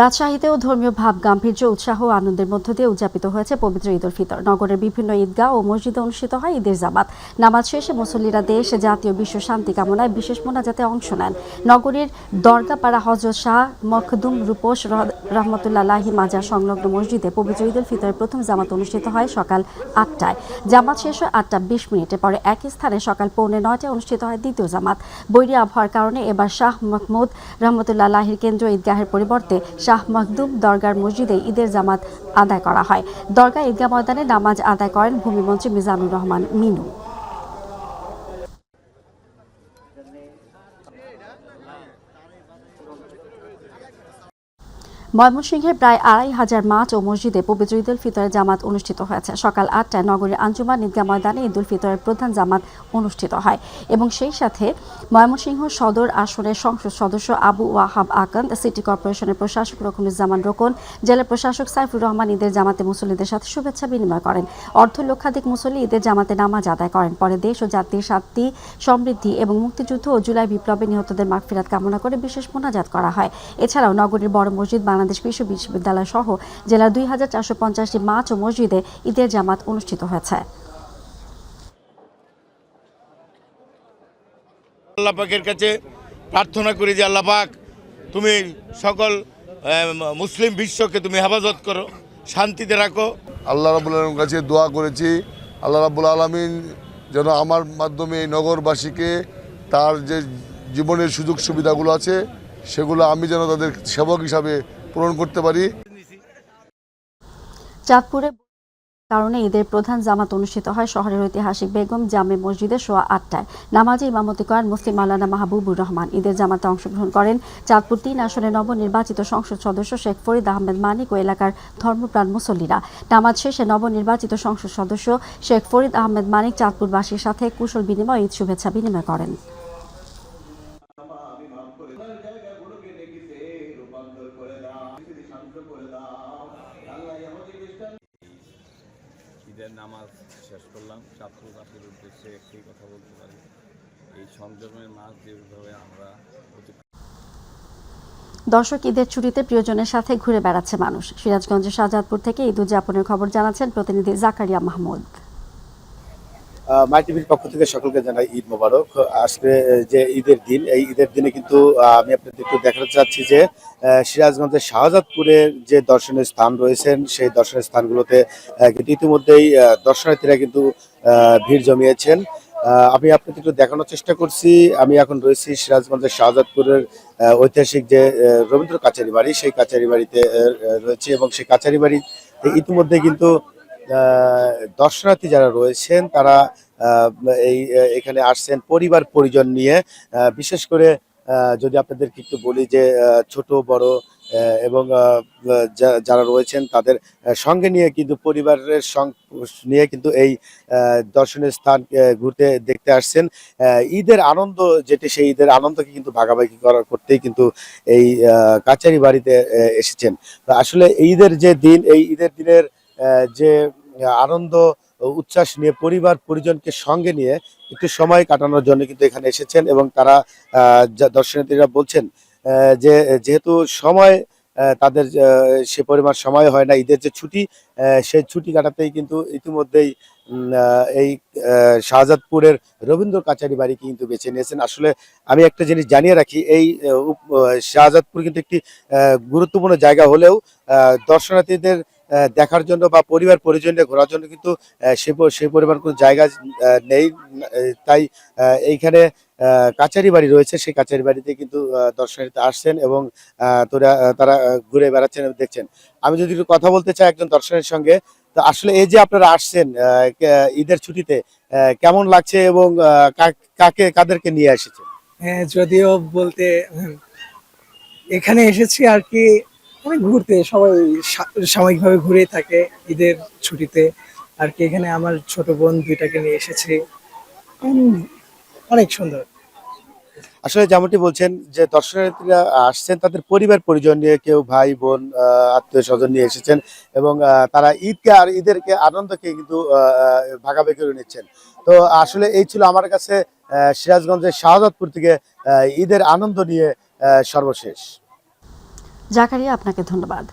রাজশাহীতেও ধর্মীয় ভাব গাম্ভীর্য, উৎসাহ ও আনন্দের মধ্য দিয়ে উদযাপিত হয়েছে পবিত্র ঈদ উল ফিতর। নগরের বিভিন্ন ঈদগাহ ও মসজিদে অনুষ্ঠিত হয় ঈদের জামাত। নামাজ শেষে মুসল্লিরা দেশ, জাতীয় বিশ্ব শান্তি কামনায় বিশেষ মোনাজাতে অংশ নেন। নগরীর দরগাপাড়া হযরত শাহ মখদুম রূপোশ রহমতুল্লাহি মাজার সংলগ্ন মসজিদে পবিত্র ঈদ উল ফিতরের প্রথম জামাত অনুষ্ঠিত হয় সকাল 8টায়। জামাত শেষ হয় 8:20 পরে একই স্থানে সকাল 8:45টায় অনুষ্ঠিত হয় দ্বিতীয় জামাত। বৈরী আবহাওয়ার কারণে এবার শাহ মহমুদ রহমতুল্লাহির কেন্দ্রীয় ঈদগাহের পরিবর্তে শাহ মখদুম দরগার মসজিদে ঈদের জামাত আদায় করা হয়। দরগা ঈদগাহ ময়দানে নামাজ আদায় করেন ভূমিমন্ত্রী মিজানুর রহমান মিনু। ময়মনসিংহের প্রায় 2,500 মাঠ ও মসজিদে পবিত্র ঈদ উল ফিতরের জামাত অনুষ্ঠিত হয়েছে। সকাল 8টায় নগরীর আঞ্জুমান ঈদগাহ ময়দানে ঈদ উল ফিতরের প্রধান জামাত অনুষ্ঠিত হয় এবং সেই সাথে ময়মনসিংহ সদর আসনের সংসদ সদস্য আবু ওয়াহাব আকান্দ, সিটি কর্পোরেশনের প্রশাসক রকুনুজ্জামান রোকন, জেলা প্রশাসক সাইফুর রহমান ঈদের জামাতে মুসল্লিদের সাথে শুভেচ্ছা বিনিময় করেন। অর্ধ লক্ষাধিক মুসল্লি ঈদের জামাতে নামাজ আদায় করেন। পরে দেশ ও জাতির শান্তি, সমৃদ্ধি এবং মুক্তিযুদ্ধ ও জুলাই বিপ্লবে নিহতদের মাগফিরাত কামনা করে বিশেষ মোনাজাত করা হয়। এছাড়াও নগরীর বড় মসজিদ, বাংলাদেশ কৃষি বিশ্ববিদ্যালয় সহ জেলার 2,450টি মাঠ ও মসজিদে ঈদের জামাত অনুষ্ঠিত হয়েছে। আল্লাহ পাকের কাছে প্রার্থনা করি যে আল্লাহ পাক তুমি সকল মুসলিম বিশ্বকে তুমি হেফাজত করো, শান্তিতে রাখো। আল্লাহ রাব্বুল আলামিনের কাছে দোয়া করেছি, আল্লাহ রাব্বুল আলামিন যেন আমার মাধ্যমে এই নগরবাসীকে তার যে জীবনের সুযোগ সুবিধাগুলো আছে সেগুলো আমি যেন তাদের সেবক হিসাবে পূরণ করতে পারি। চাঁদপুরে কারণে ঈদের প্রধান জামাত অনুষ্ঠিত হয় শহরের ঐতিহাসিক বেগম জামে মসজিদে সোয়া 8টায়। নামাজে ইমামতি করেন মুফতি মাওলানা মাহবুবুর রহমান। ঈদের জামাতে অংশগ্রহণ করেন চাঁদপুর 3 আসনের নবনির্বাচিত সংসদ সদস্য শেখ ফরিদ আহমেদ মানিক ও এলাকার ধর্মপ্রাণ মুসল্লিরা। নামাজ শেষে নবনির্বাচিত সংসদ সদস্য শেখ ফরিদ আহমেদ মানিক চাঁদপুরবাসীর সাথে কুশল বিনিময়, ঈদ শুভেচ্ছা বিনিময় করেন। ঈদের নামাজ শেষ করলাম, চাঁদপুরবাসীর উদ্দেশ্যে একটি কথা বলতে পারি, এই সংযমের মাস যেভাবে আমরা দর্শক, ঈদের ছুটিতে প্রিয়জনের সাথে ঘুরে বেড়াচ্ছে মানুষ। সিরাজগঞ্জের শাহজাদপুর থেকে ঈদ উদযাপনের খবর জানাচ্ছেন প্রতিনিধি জাকারিয়া মাহমুদ। মাই টিভির পক্ষ থেকে সকলকে জানাই ঈদ মোবারক। আজকে যে ঈদের দিন, এই ঈদের দিনে কিন্তু আমি আপনাদের একটু দেখাতে চাচ্ছি যে সিরাজগঞ্জের শাহজাদপুরের যে দর্শনীয় স্থান রয়েছেন সেই দর্শনীয় স্থানগুলোতে কিন্তু ইতিমধ্যেই দর্শনার্থীরা কিন্তু ভিড় জমিয়েছেন। আমি আপনাদের একটু দেখানোর চেষ্টা করছি। আমি এখন রয়েছি সিরাজগঞ্জের শাহজাদপুরের ঐতিহাসিক যে রবীন্দ্র কাচারি বাড়ি, সেই কাচারি বাড়িতে রয়েছে এবং সেই কাচারি বাড়ি ইতিমধ্যে কিন্তু দর্শনার্থী যারা রয়েছেন তারা এখানে আসছেন পরিবার পরিজন নিয়ে। বিশেষ করে যদি আপনাদেরকে একটু বলি যে ছোট বড় এবং যারা রয়েছেন তাদের সঙ্গে নিয়ে কিন্তু পরিবারের নিয়ে কিন্তু এই দর্শনীয় স্থান ঘুরতে দেখতে আসছেন। ঈদের আনন্দ যেটি, সেই ঈদের আনন্দকে কিন্তু ভাগাভাগি করতেই কিন্তু এই কাচারি বাড়িতে এসেছেন। আসলে ঈদের যে দিন, এই ঈদের দিনের যে আনন্দ উচ্ছ্বাস নিয়ে পরিবার পরিজনকে সঙ্গে নিয়ে একটু সময় কাটানোর জন্য কিন্তু এখানে এসেছেন এবং তারা দর্শনার্থীরা বলছেন যে যেহেতু সময় তাদের সে পরিমাণ সময় হয় না, ঈদের যে ছুটি সেই ছুটি কাটাতেই কিন্তু ইতিমধ্যেই এই শাহজাদপুরের রবীন্দ্র কাচারি বাড়ি কিন্তু বেছে নিয়েছেন। আসলে আমি একটা জিনিস জানিয়ে রাখি, এই শাহজাদপুর কিন্তু একটি গুরুত্বপূর্ণ জায়গা হলেও দর্শনার্থীদের দেখার জন্য বা পরিবার পরিজন নিয়ে ঘোরার জন্য কিন্তু সেই পরিমাণ কোনো জায়গা নেই। তাই এইখানে কাচারি বাড়ি রয়েছে, সেই কাচারি বাড়িতে কিন্তু দর্শনার্থীরা আসছেন এবং তারা ঘুরে বেড়াচ্ছেন এবং দেখছেন। আমি যদি একটু কথা বলতে চাই একজন দর্শকের সঙ্গে, তো আসলে এই যে আপনারা আসছেন ঈদের ছুটিতে, কেমন লাগছে এবং কাদেরকে নিয়ে এসেছেন? হ্যাঁ, যদিও বলতে এখানে এসেছি আর কি ঘুরতে, সবাই সাময়িকভাবে ঘুরেই থাকে ঈদের ছুটিতে আর কি। এখানে আমার ছোট বোন দুইটাকে নিয়ে এসেছি, অনেক সুন্দর। আসলে যেমনটি বলছেন যে দর্শনার্থীরা আসছেন তাদের পরিবার পরিজন নিয়ে, কেউ ভাই বোন আত্মীয় স্বজন নিয়ে এসেছেন এবং তারা ঈদেরকে আনন্দকে কিন্তু ভাগাভাগি করে নিচ্ছেন। তো আসলে এই ছিল আমার কাছে সিরাজগঞ্জের শাহজাদপুর থেকে ঈদের আনন্দ নিয়ে সর্বশেষ। জাকারিয়া, আপনাকে ধন্যবাদ।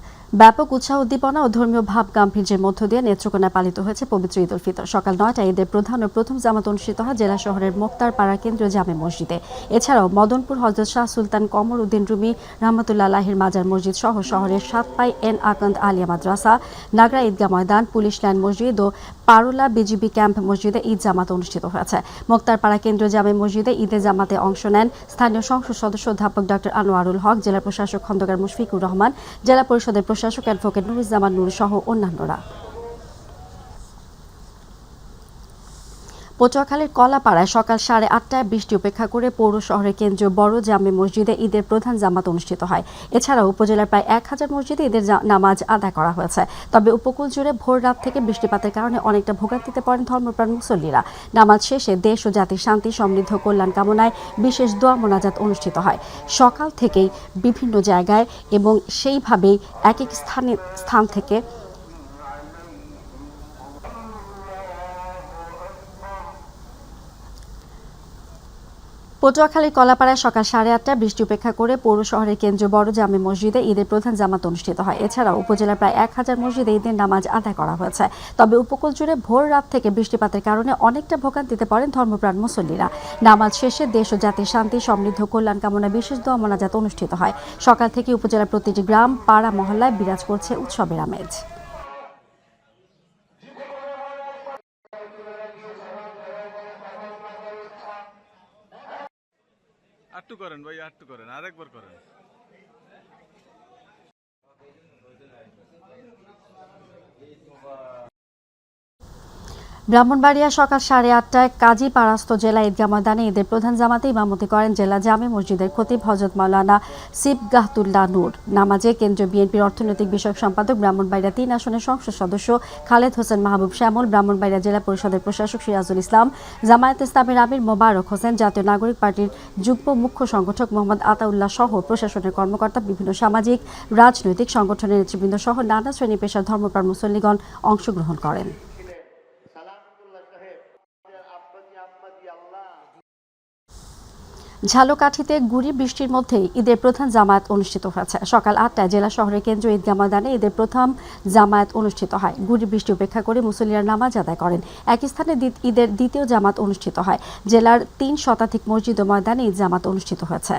ব্যাপক উৎসাহ উদ্দীপনা ও ধর্মীয় ভাব গাম্ভীর্যের মধ্য দিয়ে নেত্রকোনায় পালিত হয়েছে পবিত্র ঈদ উল ফিতর। সকাল ৯টায় ঈদের প্রধান ও প্রথম জামাত অনুষ্ঠিত হয় জেলা শহরের মোক্তার পাড়া কেন্দ্রীয় জামে মসজিদে। এছাড়াও মদনপুর হযরত শাহ সুলতান কমর উদ্দিন রুমি রহমতুল্লাহ আলাইহির মাজার মসজিদ সহ শহরের সাতপাই এন আকন্দ আলিয়া মাদ্রাসা, নাগরা ঈদগাহ ময়দান, পুলিশ লাইন মসজিদ ও পারুলা বিজিবি ক্যাম্প মসজিদে ঈদ জামাত অনুষ্ঠিত হয়েছে। মোক্তারপাড়া কেন্দ্রীয় জামে মসজিদে ঈদের জামাতে অংশ নেন স্থানীয় সংসদ সদস্য অধ্যাপক ডক্টর আনোয়ারুল হক, জেলা প্রশাসক খন্দকার মুশফিকুর রহমান, জেলা পরিষদের প্রশাসক অ্যাডভোকেট নুরুজ্জামান নূর সহ অন্যান্যরা। পটুয়াখালীর কলাপাড়ায় সকাল 8:30টায় বৃষ্টি উপেক্ষা করে পৌর শহরের কেন্দ্রীয় বড় জামে মসজিদে ঈদের প্রধান জামাত অনুষ্ঠিত হয়। এছাড়াও উপজেলার প্রায় 1000 মসজিদে ঈদের নামাজ আদায় করা হয়েছে। তবে উপকূল জুড়ে ভোর রাত থেকে বৃষ্টিপাতের কারণে অনেকটা ভোগান্তিতে পড়েন ধর্মপ্রাণ মুসল্লিরা। নামাজ শেষে দেশ ও জাতির শান্তি সমৃদ্ধ কল্যাণ কামনায় বিশেষ দোয়া মোনাজাত অনুষ্ঠিত হয়। সকাল থেকেই বিভিন্ন জায়গায় এবং সেইভাবেই এক এক স্থান থেকে পটুয়াখালীর কলাপাড়ায় সকাল 8:30টায় বৃষ্টি উপেক্ষা করে পৌর শহরের কেন্দ্রীয় বড় জামে মসজিদে ঈদের প্রধান জামাত অনুষ্ঠিত হয়। এছাড়াও উপজেলার প্রায় 1000 মসজিদে ঈদের নামাজ আদায় করা হয়েছে। তবে উপকূল জুড়ে ভোর রাত থেকে বৃষ্টিপাতের কারণে অনেকটা ভোগান্তিতে পড়েন ধর্মপ্রাণ মুসল্লিরা। নামাজ শেষে দেশ ও জাতির শান্তি সমৃদ্ধ কল্যাণ কামনায় বিশেষ দোয়া মোনাজাত অনুষ্ঠিত হয়। সকাল থেকে উপজেলার প্রতিটি গ্রাম, পাড়া, মহল্লায় বিরাজ করছে উৎসবের আমেজ। আটটু করেন ভাই, আটটু করেন, আরেকবার করেন। ব্রাহ্মণবাড়িয়া সকাল 8:30টায় কাজীপাড়াস্থ জেলা ঈদগাহ ময়দানে ঈদের প্রধান জামাতে ইমামতি করেন জেলা জামে মসজিদের খতিব হযরত মাওলানা সিবগাতুল্লাহ নূর। নামাজে কেন্দ্রীয় বিএনপির অর্থনৈতিক বিষয়ক সম্পাদক, ব্রাহ্মণবাড়িয়া 3 আসনের সংসদ সদস্য খালেদ হোসেন মাহবুব শ্যামল, ব্রাহ্মণবাড়িয়া জেলা পরিষদের প্রশাসক সিরাজুল ইসলাম, জামায়াতে ইসলামীর আমির মোবারক হোসেন, জাতীয় নাগরিক পার্টির যুগ্ম মুখ্য সংগঠক মোহাম্মদ আতাউল্লাহ সহ প্রশাসনের কর্মকর্তা, বিভিন্ন সামাজিক রাজনৈতিক সংগঠনের নেতৃবৃন্দ সহ নানা শ্রেণী পেশার ধর্মপ্রাণ মুসল্লিগণ অংশগ্রহণ করেন। ঝালকাঠিতে গুড়ি বৃষ্টির মধ্যেই ঈদের প্রধান জামায়াত অনুষ্ঠিত হয়েছে। সকাল 8টায় জেলা শহরের কেন্দ্রীয় ঈদগাহ ময়দানে ঈদের প্রথম জামায়াত অনুষ্ঠিত হয়। গুড়ি বৃষ্টি উপেক্ষা করে মুসল্লিরা নামাজ আদায় করেন। একই স্থানে ঈদের দ্বিতীয় জামাত অনুষ্ঠিত হয়। জেলার 3 শতাধিক মসজিদ ও ময়দানে ঈদ জামাত অনুষ্ঠিত হয়েছে।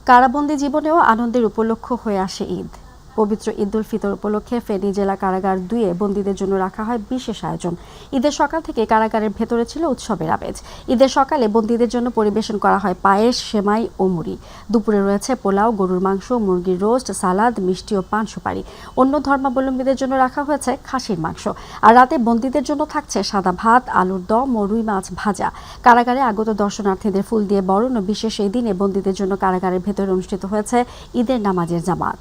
কারাবন্দী জীবনেও আনন্দের উপলক্ষ হয়ে আসে ঈদ। পবিত্র ঈদ উল ফিতর উপলক্ষে ফেনী জেলা কারাগার 2-এ বন্দীদের জন্য রাখা হয় বিশেষ আয়োজন। ঈদের সকাল থেকে কারাগারের ভেতরে ছিল উৎসবের আমেজ। ঈদের সকালে বন্দীদের জন্য পরিবেশন করা হয় পায়েস, সেমাই ও মুড়ি। দুপুরে রয়েছে পোলাও, গরুর মাংস, মুরগির রোস্ট, সালাদ, মিষ্টি ও পান সুপারি। অন্য ধর্মাবলম্বীদের জন্য রাখা হয়েছে খাসির মাংস। আর রাতে বন্দীদের জন্য থাকছে সাদা ভাত, আলুর দম ও রুই মাছ ভাজা। কারাগারে আগত দর্শনার্থীদের ফুল দিয়ে বরণ ও বিশেষ এই দিনে বন্দীদের জন্য কারাগারের ভেতরে অনুষ্ঠিত হয়েছে ঈদের নামাজের জামাত।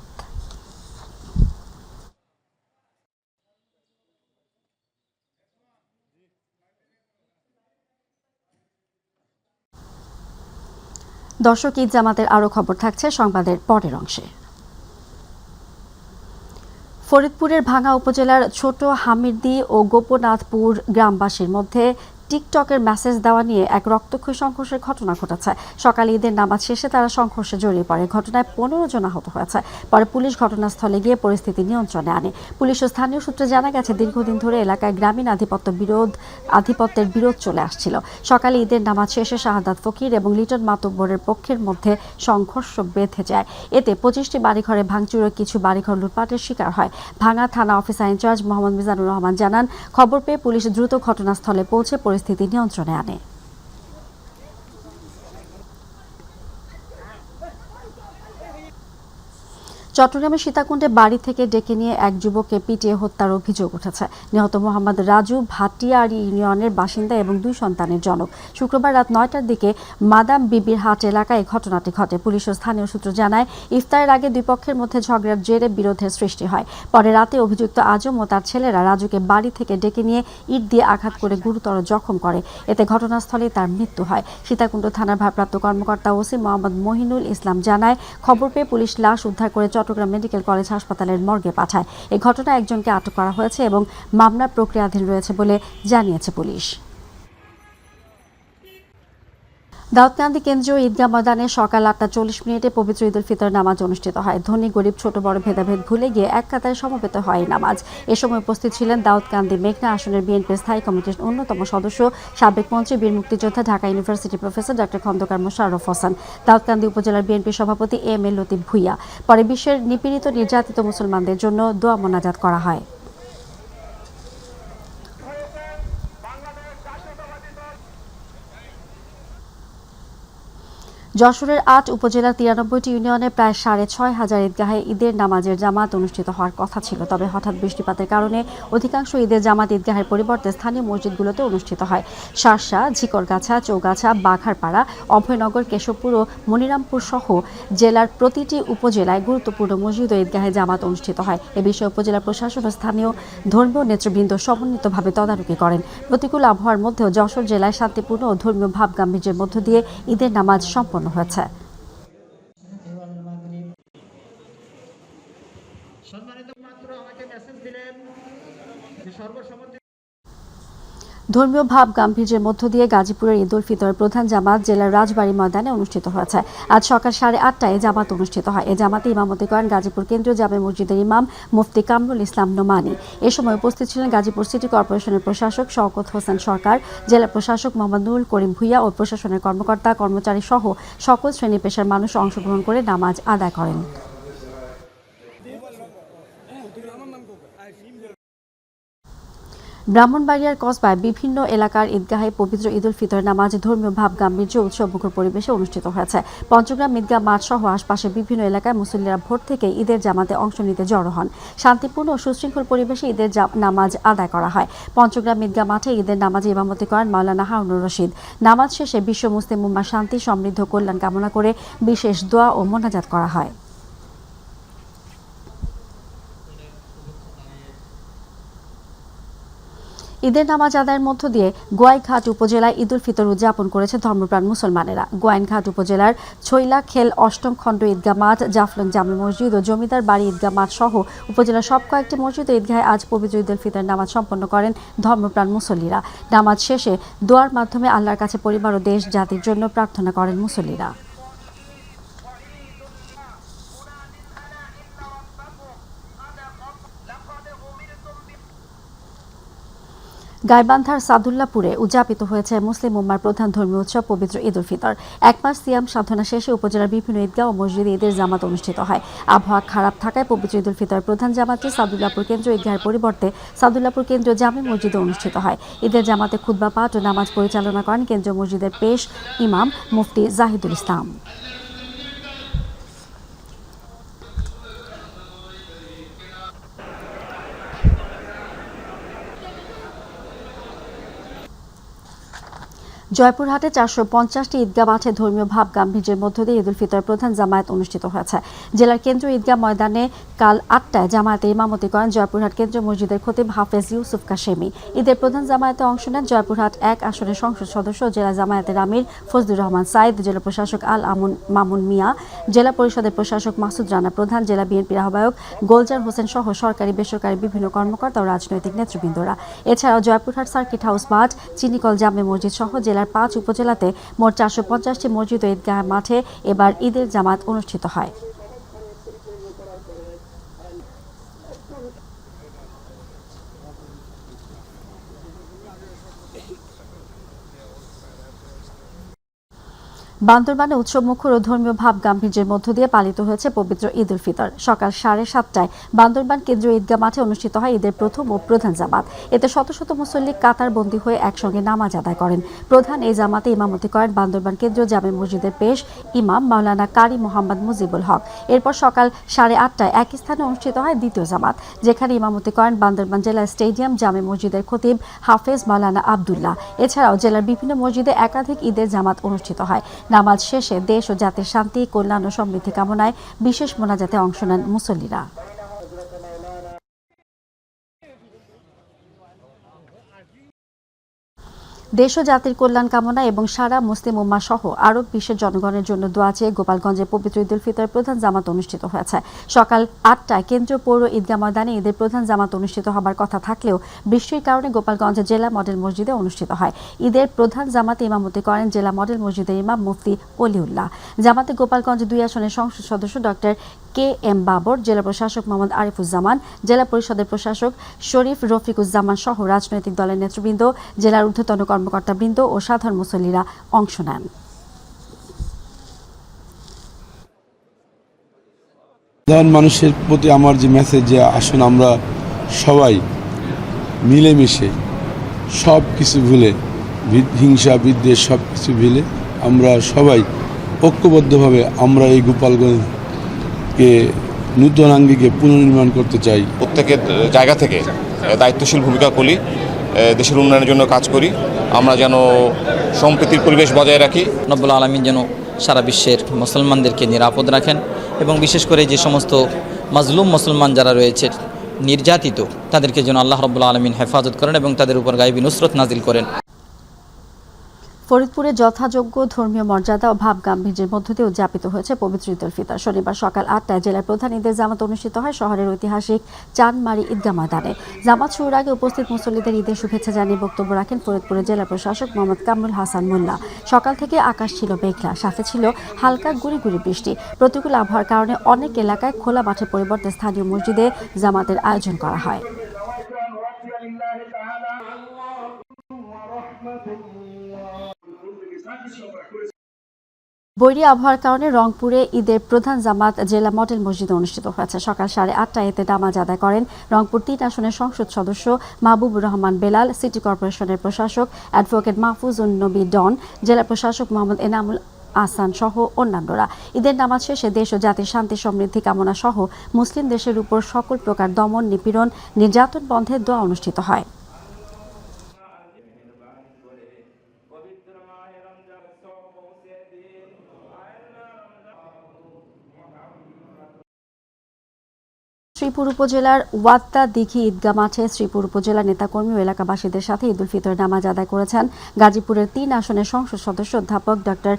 দর্শক, ঈদ জামাতের আরও খবর থাকছে সংবাদের পরের অংশে। ফরিদপুরের ভাঙ্গা উপজেলার ছোট হামিরদি ও গোপনাথপুর গ্রামবাসীর মধ্যে টিকটকের মেসেজ দেওয়া নিয়ে এক রক্তক্ষয়ী সংঘর্ষের ঘটনা ঘটেছে। সকালে ঈদের নামাজ শেষে তারা সংঘর্ষে জড়িয়ে পড়ে। ঘটনায় 15 জন আহত হয়েছে। পরে পুলিশ ঘটনাস্থলে গিয়ে পরিস্থিতি নিয়ন্ত্রণে আনে। পুলিশ ও স্থানীয় সূত্রে জানা গেছে, দীর্ঘদিন ধরে এলাকায় গ্রামীণ আধিপত্যের বিরোধ চলে আসছিল। সকালে ঈদের নামাজ শেষে শাহাদাত ফকির এবং লিটন মাতব্বরের পক্ষের মধ্যে সংঘর্ষ বেঁধে যায়। এতে 25টি বাড়িঘরে ভাঙচুর ও কিছু বাড়িঘর লুটপাটের শিকার হয়। ভাঙ্গা থানা অফিসার ইনচার্জ মোহাম্মদ মিজানুর রহমান জানান, খবর পেয়ে পুলিশ দ্রুত ঘটনাস্থলে পৌঁছে পরিস্থিতি নিয়ন্ত্রণে আনে। চট্টগ্রামের সীতাকুণ্ডে বাড়ি থেকে ডেকে নিয়ে এক যুবককে পিটিয়ে হত্যার অভিযোগ উঠেছে। নিহত মোহাম্মদ রাজু ভাটিয়ারি ইউনিয়নের বাসিন্দা এবং 2 সন্তানের জনক। শুক্রবার রাত 9টার দিকে মাদাম বিবির হাট এলাকায় ঘটনাটি ঘটে। পুলিশ ও স্থানীয় সূত্র জানায়, ইফতারের আগে 2 পক্ষের মধ্যে ঝগড়ার জেরে বিরোধের সৃষ্টি হয়। পরে রাতে অভিযুক্ত আজম ও তার ছেলেরা রাজুকে বাড়ি থেকে ডেকে নিয়ে ইট দিয়ে আঘাত করে গুরুতর জখম করে। এতে ঘটনাস্থলেই তার মৃত্যু হয়। সীতাকুণ্ড থানার ভারপ্রাপ্ত কর্মকর্তা ওসি মোহাম্মদ মহিনুল ইসলাম জানায়, খবর পেয়ে পুলিশ লাশ উদ্ধার করে চট্টগ্রাম মেডিকেল কলেজ হাসপাতালের মর্গে পাঠায়। এই ঘটনায় একজনকে আটক করা হয়েছে এবং মামলা প্রক্রিয়াধীন রয়েছে বলে জানিয়েছে পুলিশ। দাউদকান্দি কেন্দ্রীয় ঈদগাহ ময়দানে সকাল 8:40 পবিত্র ঈদ উল ফিতর নামাজ অনুষ্ঠিত হয়। ধনী গরিব ছোট বড় ভেদাভেদ ভুলে গিয়ে এক কাতারে সমবেত হয় এই নামাজ। এ সময় উপস্থিত ছিলেন দাউদকান্দি মেঘনা আসনের বিএনপি স্থায়ী কমিটির অন্যতম সদস্য, সাবেক মন্ত্রী, বীর মুক্তিযোদ্ধা, Dhaka university professor doctor Khandaker Mosharraf Hossain, Daudkandi উপজেলার বিএনপি সভাপতি এম এ লতিফ ভুইয়া। পরে বিশ্বের নিপীড়িত নির্যাতিত মুসলমানদের জন্য দোয়া মোনাজাত করা হয়। যশোরের 8 উপজেলার 93টি ইউনিয়নে প্রায় 6,500 ঈদগাহে ঈদের নামাজের জামাত অনুষ্ঠিত হওয়ার কথা ছিল। তবে হঠাৎ বৃষ্টিপাতের কারণে অধিকাংশ ঈদের জামাত ঈদগাহের পরিবর্তে স্থানীয় মসজিদগুলোতে অনুষ্ঠিত হয়। শার্শা, ঝিকরগাছা, চৌগাছা, বাঘারপাড়া, অভয়নগর, কেশবপুর ও মনিরামপুর সহ জেলার প্রতিটি উপজেলায় গুরুত্বপূর্ণ মসজিদ ও ঈদগাহে জামাত অনুষ্ঠিত হয়। এ বিষয়ে উপজেলা প্রশাসন ও স্থানীয় ধর্মীয় নেতৃবৃন্দ সমন্বিতভাবে তদারকি করেন। প্রতিকূল আবহাওয়ার মধ্যেও যশোর জেলায় শান্তিপূর্ণ ও ধর্মীয় ভাব গাম্ভীর্যের মধ্য দিয়ে ঈদের নামাজ সম্পন্ন হয়েছে। ধর্মীয় ভাব গাম্ভীর্যের মধ্য দিয়ে গাজীপুরের ঈদ উল ফিতরের প্রধান জামাত জেলার রাজবাড়ী ময়দানে অনুষ্ঠিত হয়েছে। আজ সকাল 8:30টায় জামাত অনুষ্ঠিত হয়। এ জামাতে ইমামতি করেন গাজীপুর কেন্দ্রীয় জামে মসজিদের ইমাম মুফতি কামরুল ইসলাম নোমানী। এ সময় উপস্থিত ছিলেন গাজীপুর সিটি কর্পোরেশনের প্রশাসক শওকত হোসেন সরকার, জেলা প্রশাসক মোহাম্মদ নুরুল করিম ভুইয়া ও প্রশাসনের কর্মকর্তা কর্মচারী সহ সকল শ্রেণী পেশার মানুষ অংশগ্রহণ করে নামাজ আদায় করেন। ব্রাহ্মণবাড়িয়ার কসবায় বিভিন্ন এলাকার ঈদগাহে পবিত্র ঈদ উল ফিতরের নামাজ ধর্মীয় ভাব গাম্ভীর্য উৎসবমুখর পরিবেশে অনুষ্ঠিত হয়েছে। পঞ্চগ্রাম ঈদগাহ মাঠ সহ আশপাশের বিভিন্ন এলাকায় মুসল্লিরা ভোর থেকে ঈদের জামাতে অংশ নিতে জড়ো হন। শান্তিপূর্ণ ও সুশৃঙ্খল পরিবেশে ঈদের নামাজ আদায় করা হয়। পঞ্চগ্রাম ঈদগাহ মাঠে ঈদের নামাজে ইমামতি করেন মাওলানা হারুনুর রশিদ। নামাজ শেষে বিশ্ব মুসলিম উম্মার শান্তি, সমৃদ্ধ, কল্যাণ কামনা করে বিশেষ দোয়া ও মোনাজাত করা হয়। ঈদের নামাজ আদায়ের মধ্য দিয়ে গোয়াইনঘাট উপজেলায় ঈদ উল ফিতর উদযাপন করেছে ধর্মপ্রাণ মুসলমানেরা। গোয়াইনঘাট উপজেলার ছৈলা খেল 8ম খণ্ড ঈদগাহ মাঠ, জাফলং জামে মসজিদ ও জমিদার বাড়ি ঈদগাহ মাঠ সহ উপজেলার সব কয়েকটি মসজিদ ও ঈদগাহে আজ পবিত্র ঈদ উল ফিতর নামাজ সম্পন্ন করেন ধর্মপ্রাণ মুসল্লিরা। নামাজ শেষে দোয়ার মাধ্যমে আল্লাহর কাছে পরিবার ও দেশ জাতির জন্য প্রার্থনা করেন মুসল্লিরা। গাইবান্ধার সাদুল্লাপুরে উদযাপিত হয়েছে মুসলিম উম্মার প্রধান ধর্মীয় উৎসব পবিত্র ঈদ উল ফিতর। এক মাস সিয়াম সাধনা শেষে উপজেলার বিভিন্ন ঈদগাহ ও মসজিদে ঈদের জামাত অনুষ্ঠিত হয়। আবহাওয়া খারাপ থাকায় পবিত্র ঈদ উল ফিতরের প্রধান জামাতটি সাদুল্লাপুর কেন্দ্রীয় ঈদগাহের পরিবর্তে সাদুল্লাপুর কেন্দ্রীয় জামে মসজিদে অনুষ্ঠিত হয়। ঈদের জামাতে খুতবা পাঠ ও নামাজ পরিচালনা করেন কেন্দ্রীয় মসজিদের পেশ ইমাম মুফতি জাহিদুল ইসলাম। জয়পুরহাটে 450টি ঈদগাহ মাঠে ধর্মীয় ভাব গাম্ভীর্যের মধ্য দিয়ে ঈদ উল ফিতরের প্রধান জামায়াত অনুষ্ঠিত হয়েছে। জেলার কেন্দ্রীয় ঈদগাহ ময়দানে কাল 8টায় জামায়াতে ইমামতি করেন জয়পুরহাট কেন্দ্রীয় মসজিদের খতিব হাফেজ ইউসুফ কাশেমি। ঈদের প্রধান জামায়াতে অংশ নেন জয়পুরহাট 1 আসনের সংসদ সদস্য জেলা জামায়াতের আমির ফজলুর রহমান সাইদ, জেলা প্রশাসক আল মামুন মিয়া, জেলা পরিষদের প্রশাসক মাসুদ রানা প্রধান, জেলা বিএনপির আহ্বায়ক গোলজার হোসেন সহ সরকারি বেসরকারি বিভিন্ন কর্মকর্তা ও রাজনৈতিক নেতৃবৃন্দরা। এছাড়াও জয়পুরহাট সার্কিট হাউস মাঠ, চিনিকল জামে মসজিদ সহ জেলার 5 উপজেলাতে মোট 450টি মসজিদ ও ঈদগাহ মাঠে এবার ঈদের জামাত অনুষ্ঠিত হয়। বান্দরবানে উৎসব মুখর ও ধর্মীয় ভাব গাম্ভীর্যের মধ্য দিয়ে পালিত হয়েছে পবিত্র ঈদ উল ফিতর। সকাল 7:30টায় বান্দরবান কেন্দ্রীয় ঈদগাহ মাঠে অনুষ্ঠিত হয় ঈদের প্রথম ও প্রধান জামাত। এতে শত শত মুসল্লি কাতারবন্দী হয়ে একসঙ্গে নামাজ আদায় করেন। প্রধান এই জামাতে ইমামতি করেন বান্দরবান কেন্দ্রীয় জামে মসজিদের পেশ ইমাম মাওলানা কারি মোহাম্মদ মুজিবুল হক। এরপর সকাল 8:30টায় একই স্থানে অনুষ্ঠিত হয় দ্বিতীয় জামাত, যেখানে ইমামতি করেন বান্দরবান জেলা স্টেডিয়াম জামে মসজিদের খতিব হাফেজ মাওলানা আবদুল্লাহ। এছাড়াও জেলার বিভিন্ন মসজিদে একাধিক ঈদের জামাত অনুষ্ঠিত হয়। নামাজ শেষে দেশ ও জাতির শান্তি, কল্যাণ ও সমৃদ্ধি কামনায় বিশেষ মোনাজাতে অংশ নেন মুসল্লিরা। দেশ ও জাতির কল্যাণ কামনা এবং সারা মুসলিম উম্মা সহ আরব বিশ্বের জনগণের জন্য দোয়া চেয়ে গোপালগঞ্জে পবিত্র ঈদ উল ফিতরের প্রধান জামাত অনুষ্ঠিত হয়েছে। সকাল 8টায় কেন্দ্রীয় পৌর ঈদগাহ ময়দানে ঈদের প্রধান জামাত অনুষ্ঠিত হবার কথা থাকলেও বৃষ্টির কারণে গোপালগঞ্জ জেলা মডেল মসজিদে অনুষ্ঠিত হয়। ঈদের প্রধান জামাতে ইমামতি করেন জেলা মডেল মসজিদের ইমাম মুফতি অলিউল্লাহ। জামাতে গোপালগঞ্জ 2 আসনের সংসদ সদস্য ডক্টর KM বাবর, জেলা প্রশাসক মোহাম্মদ আরিফুজ্জামান, জেলা পরিষদের প্রশাসক শরীফ রফিকুজ্জামান সহ রাজনৈতিক দলের নেতৃবৃন্দ, জেলার ঊর্ধ্বতন কর্মকর্তাবৃন্দ ও সাধারণ মুসল্লিরা অংশ নেন। সাধারণ মানুষের প্রতি আমার যে মেসেজ, যে আসুন আমরা সবাই মিলেমিশে সব কিছু ভুলে, হিংসা বিদ্বেষ সব কিছু ভুলে আমরা সবাই ঐক্যবদ্ধভাবে আমরা এই গোপালগঞ্জকে নূতন আঙ্গিকে পুনর্নির্মাণ করতে চাই। প্রত্যেকের জায়গা থেকে দায়িত্বশীল ভূমিকা করি, দেশের উন্নয়নের জন্য কাজ করি। আমরা যেন সম্প্রীতির পরিবেশ বজায় রাখি। রব্বুল আলামিন যেন সারা বিশ্বের মুসলমানদেরকে নিরাপদ রাখেন এবং বিশেষ করে যে সমস্ত মাজলুম মুসলমান যারা রয়েছে, নির্যাতিত, তাদেরকে যেন আল্লাহ রব্বুল আলামিন হেফাজত করেন এবং তাদের উপর গায়বী নুসরত নাজিল করেন। ফরিদপুরে যথাযোগ্য ধর্মীয় মর্যাদা ও ভাব গাম্ভীর্যের মধ্য দিয়ে উদযাপিত হয়েছে পবিত্র ঈদ উল ফিতর। শনিবার সকাল 8টায় জেলার প্রধান ঈদের জামাত অনুষ্ঠিত হয় শহরের ঐতিহাসিক চানমারি ঈদগাহ ময়দানে। জামাত শুরুর আগে উপস্থিত মুসল্লিদের ঈদের শুভেচ্ছা জানিয়ে বক্তব্য রাখেন ফরিদপুরের জেলা প্রশাসক মোহাম্মদ কামরুল হাসান মোল্লা। সকাল থেকে আকাশ ছিল মেঘলা, সাথে ছিল হালকা গুড়ি গুড়ি বৃষ্টি। প্রতিকূল আবহাওয়ার কারণে অনেক এলাকায় খোলা মাঠের পরিবর্তে স্থানীয় মসজিদে জামাতের আয়োজন করা হয়। বৈরী আবহাওয়ার কারণে রংপুরে ঈদের প্রধান জামাত জেলা মডেল মসজিদে অনুষ্ঠিত হয়েছে। সকাল 8:30টায় এতে নামাজ আদায় করেন রংপুর 3 আসনের সংসদ সদস্য মাহবুবুর রহমান বেলাল, সিটি কর্পোরেশনের প্রশাসক অ্যাডভোকেট মাহফুজুন নবী ডন, জেলা প্রশাসক মোহাম্মদ এনামুল আহসান সহ অন্যান্যরা। ঈদের নামাজ শেষে দেশ ও জাতির শান্তি সমৃদ্ধি কামনা সহ মুসলিম দেশের উপর সকল প্রকার দমন, নিপীড়ন, নির্যাতন বন্ধের দোয়া অনুষ্ঠিত হয়। শ্রীপুর উপজেলার ওয়াত্তা দিঘি ঈদগাহ মাঠে শ্রীপুর উপজেলা নেতাকর্মী ও এলাকাবাসীদের সাথে ঈদ উল ফিতরের নামাজ আদায় করেছেন গাজীপুরের 3 আসনের সংসদ সদস্য অধ্যাপক ডক্টর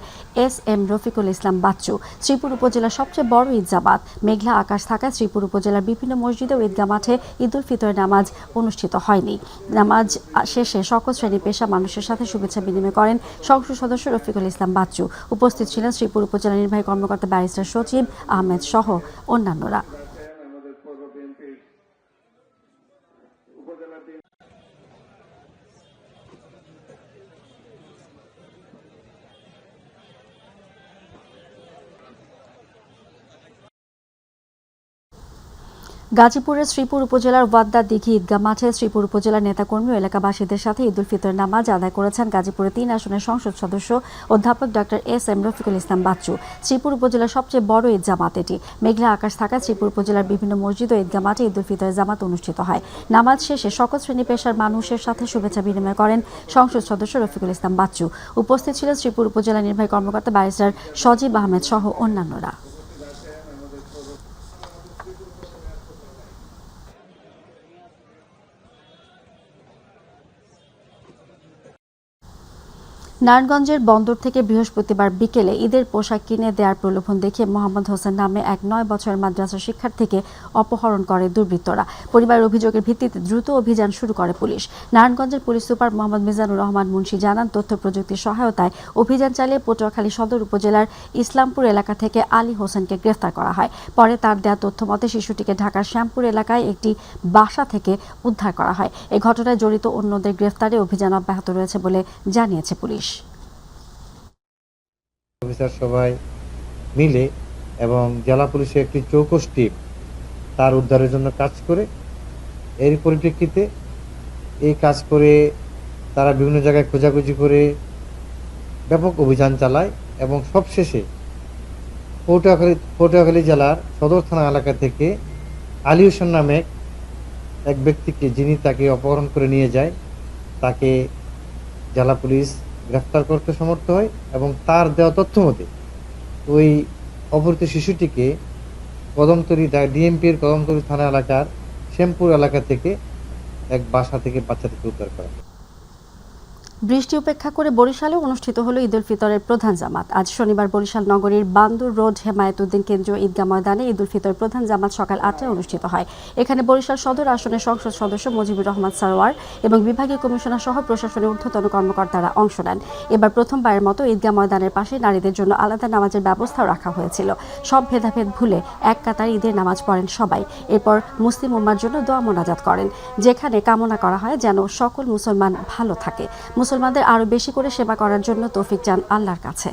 SM রফিকুল ইসলাম বাচ্চু। শ্রীপুর উপজেলার সবচেয়ে বড় ঈদ জামাত। মেঘলা আকাশ থাকায় শ্রীপুর উপজেলার বিভিন্ন মসজিদে ও ঈদগাহ মাঠে ঈদ উল ফিতরের নামাজ অনুষ্ঠিত হয়নি। নামাজ শেষে সকল শ্রেণী পেশা মানুষের সাথে শুভেচ্ছা বিনিময় করেন সংসদ সদস্য রফিকুল ইসলাম বাচ্চু। উপস্থিত ছিলেন শ্রীপুর উপজেলা নির্বাহী কর্মকর্তা ব্যারিস্টার সচিব আহমেদ সহ অন্যান্যরা। গাজীপুরের শ্রীপুর উপজেলার ওয়াদ্দা দিঘি ঈদগাহ মাঠে শ্রীপুর উপজেলার নেতাকর্মী ও এলাকাবাসীদের সাথে ঈদ উল ফিতর নামাজ আদায় করেছেন গাজীপুরের 3 আসনের সংসদ সদস্য অধ্যাপক ডক্টর এস.এম. রফিকুল ইসলাম বাচ্চু। শ্রীপুর উপজেলার সবচেয়ে বড় ঈদ জামাত এটি। মেঘলা আকাশ থাকা শ্রীপুর উপজেলার বিভিন্ন মসজিদ ও ঈদগাহ মাঠে ঈদ উল ফিতরের জামাত অনুষ্ঠিত হয়। নামাজ শেষে সকল শ্রেণী পেশার মানুষের সাথে শুভেচ্ছা বিনিময় করেন সংসদ সদস্য রফিকুল ইসলাম বাচ্চু। উপস্থিত ছিলেন শ্রীপুর উপজেলা নির্বাহী কর্মকর্তা ব্যারিস্টার সজীব আহমেদ সহ অন্যান্যরা। নারায়ণগঞ্জের বন্দর থেকে বৃহস্পতিবার বিকেলে ঈদের পোশাক কিনে দেওয়ার প্রলোভন দেখিয়ে মোহাম্মদ হোসেন নামে এক 9 বছরের মাদ্রাসা শিক্ষার্থীকে অপহরণ করে দুর্বৃত্তরা। পরিবারের অভিযোগের ভিত্তিতে দ্রুত অভিযান শুরু করে পুলিশ। নারায়ণগঞ্জের পুলিশ সুপার মোহাম্মদ মিজানুর রহমান মুন্সি জানান, তথ্য প্রযুক্তির সহায়তায় অভিযান চালিয়ে পটুয়াখালী সদর উপজেলার ইসলামপুর এলাকা থেকে আলী হোসেনকে গ্রেফতার করা হয়। পরে তার দেওয়া তথ্য মতে শিশুটিকে ঢাকার শ্যামপুর এলাকায় একটি বাসা থেকে উদ্ধার করা হয়। এই ঘটনায় জড়িত অন্যদের গ্রেফতারে অভিযান অব্যাহত রয়েছে বলে জানিয়েছে পুলিশ। অফিসার সবাই মিলে এবং জেলা পুলিশের একটি চৌকস টিম তার উদ্ধারের জন্য কাজ করে, এর পরিপ্রেক্ষিতে এই কাজ করে তারা বিভিন্ন জায়গায় খোঁজাখুঁজি করে ব্যাপক অভিযান চালায় এবং সবশেষে পটুয়াখালী জেলার সদর থানা এলাকা থেকে আলী হোসেন নামে এক ব্যক্তিকে, যিনি তাকে অপহরণ করে নিয়ে যায়, তাকে জেলা পুলিশ গ্রেফতার করতে সমর্থ হয় এবং তার দেওয়া তথ্য মতে ওই অপহৃত শিশুটিকে কদমতলী ডিএমপির কদমতলী থানা এলাকার শ্যামপুর এলাকা থেকে এক বাসা থেকে বাচ্চাটিকে উদ্ধার করা হয়। বৃষ্টি উপেক্ষা করে বরিশালে অনুষ্ঠিত হলো ঈদ উল ফিতরের প্রধান জামাত। আজ শনিবার বরিশাল নগরীর বান্দুর রোড হেমায়েতুদ্দিন কেন্দ্রীয় ঈদগাহ ময়দানে ঈদ উল ফিতর প্রধান জামাত সকাল 8টায় অনুষ্ঠিত হয়। এখানে বরিশাল সদর আসনের সংসদ সদস্য মুজিবুর রহমান সারোয়ার এবং বিভাগীয় কমিশনার সহ প্রশাসনের ঊর্ধ্বতন কর্মকর্তারা অংশ নেন। এবার প্রথমবারের মতো ঈদগাহ ময়দানের পাশে নারীদের জন্য আলাদা নামাজের ব্যবস্থাও রাখা হয়েছিল। সব ভেদাভেদ ভুলে এক কাতার ঈদের নামাজ পড়েন সবাই। এরপর মুসলিম উম্মার জন্য দোয়া মোনাজাত করেন, যেখানে কামনা করা হয় যেন সকল মুসলমান ভালো থাকে। মুসলমানদের আরও বেশি করে সেবা করার জন্য তৌফিক চান আল্লাহর কাছে।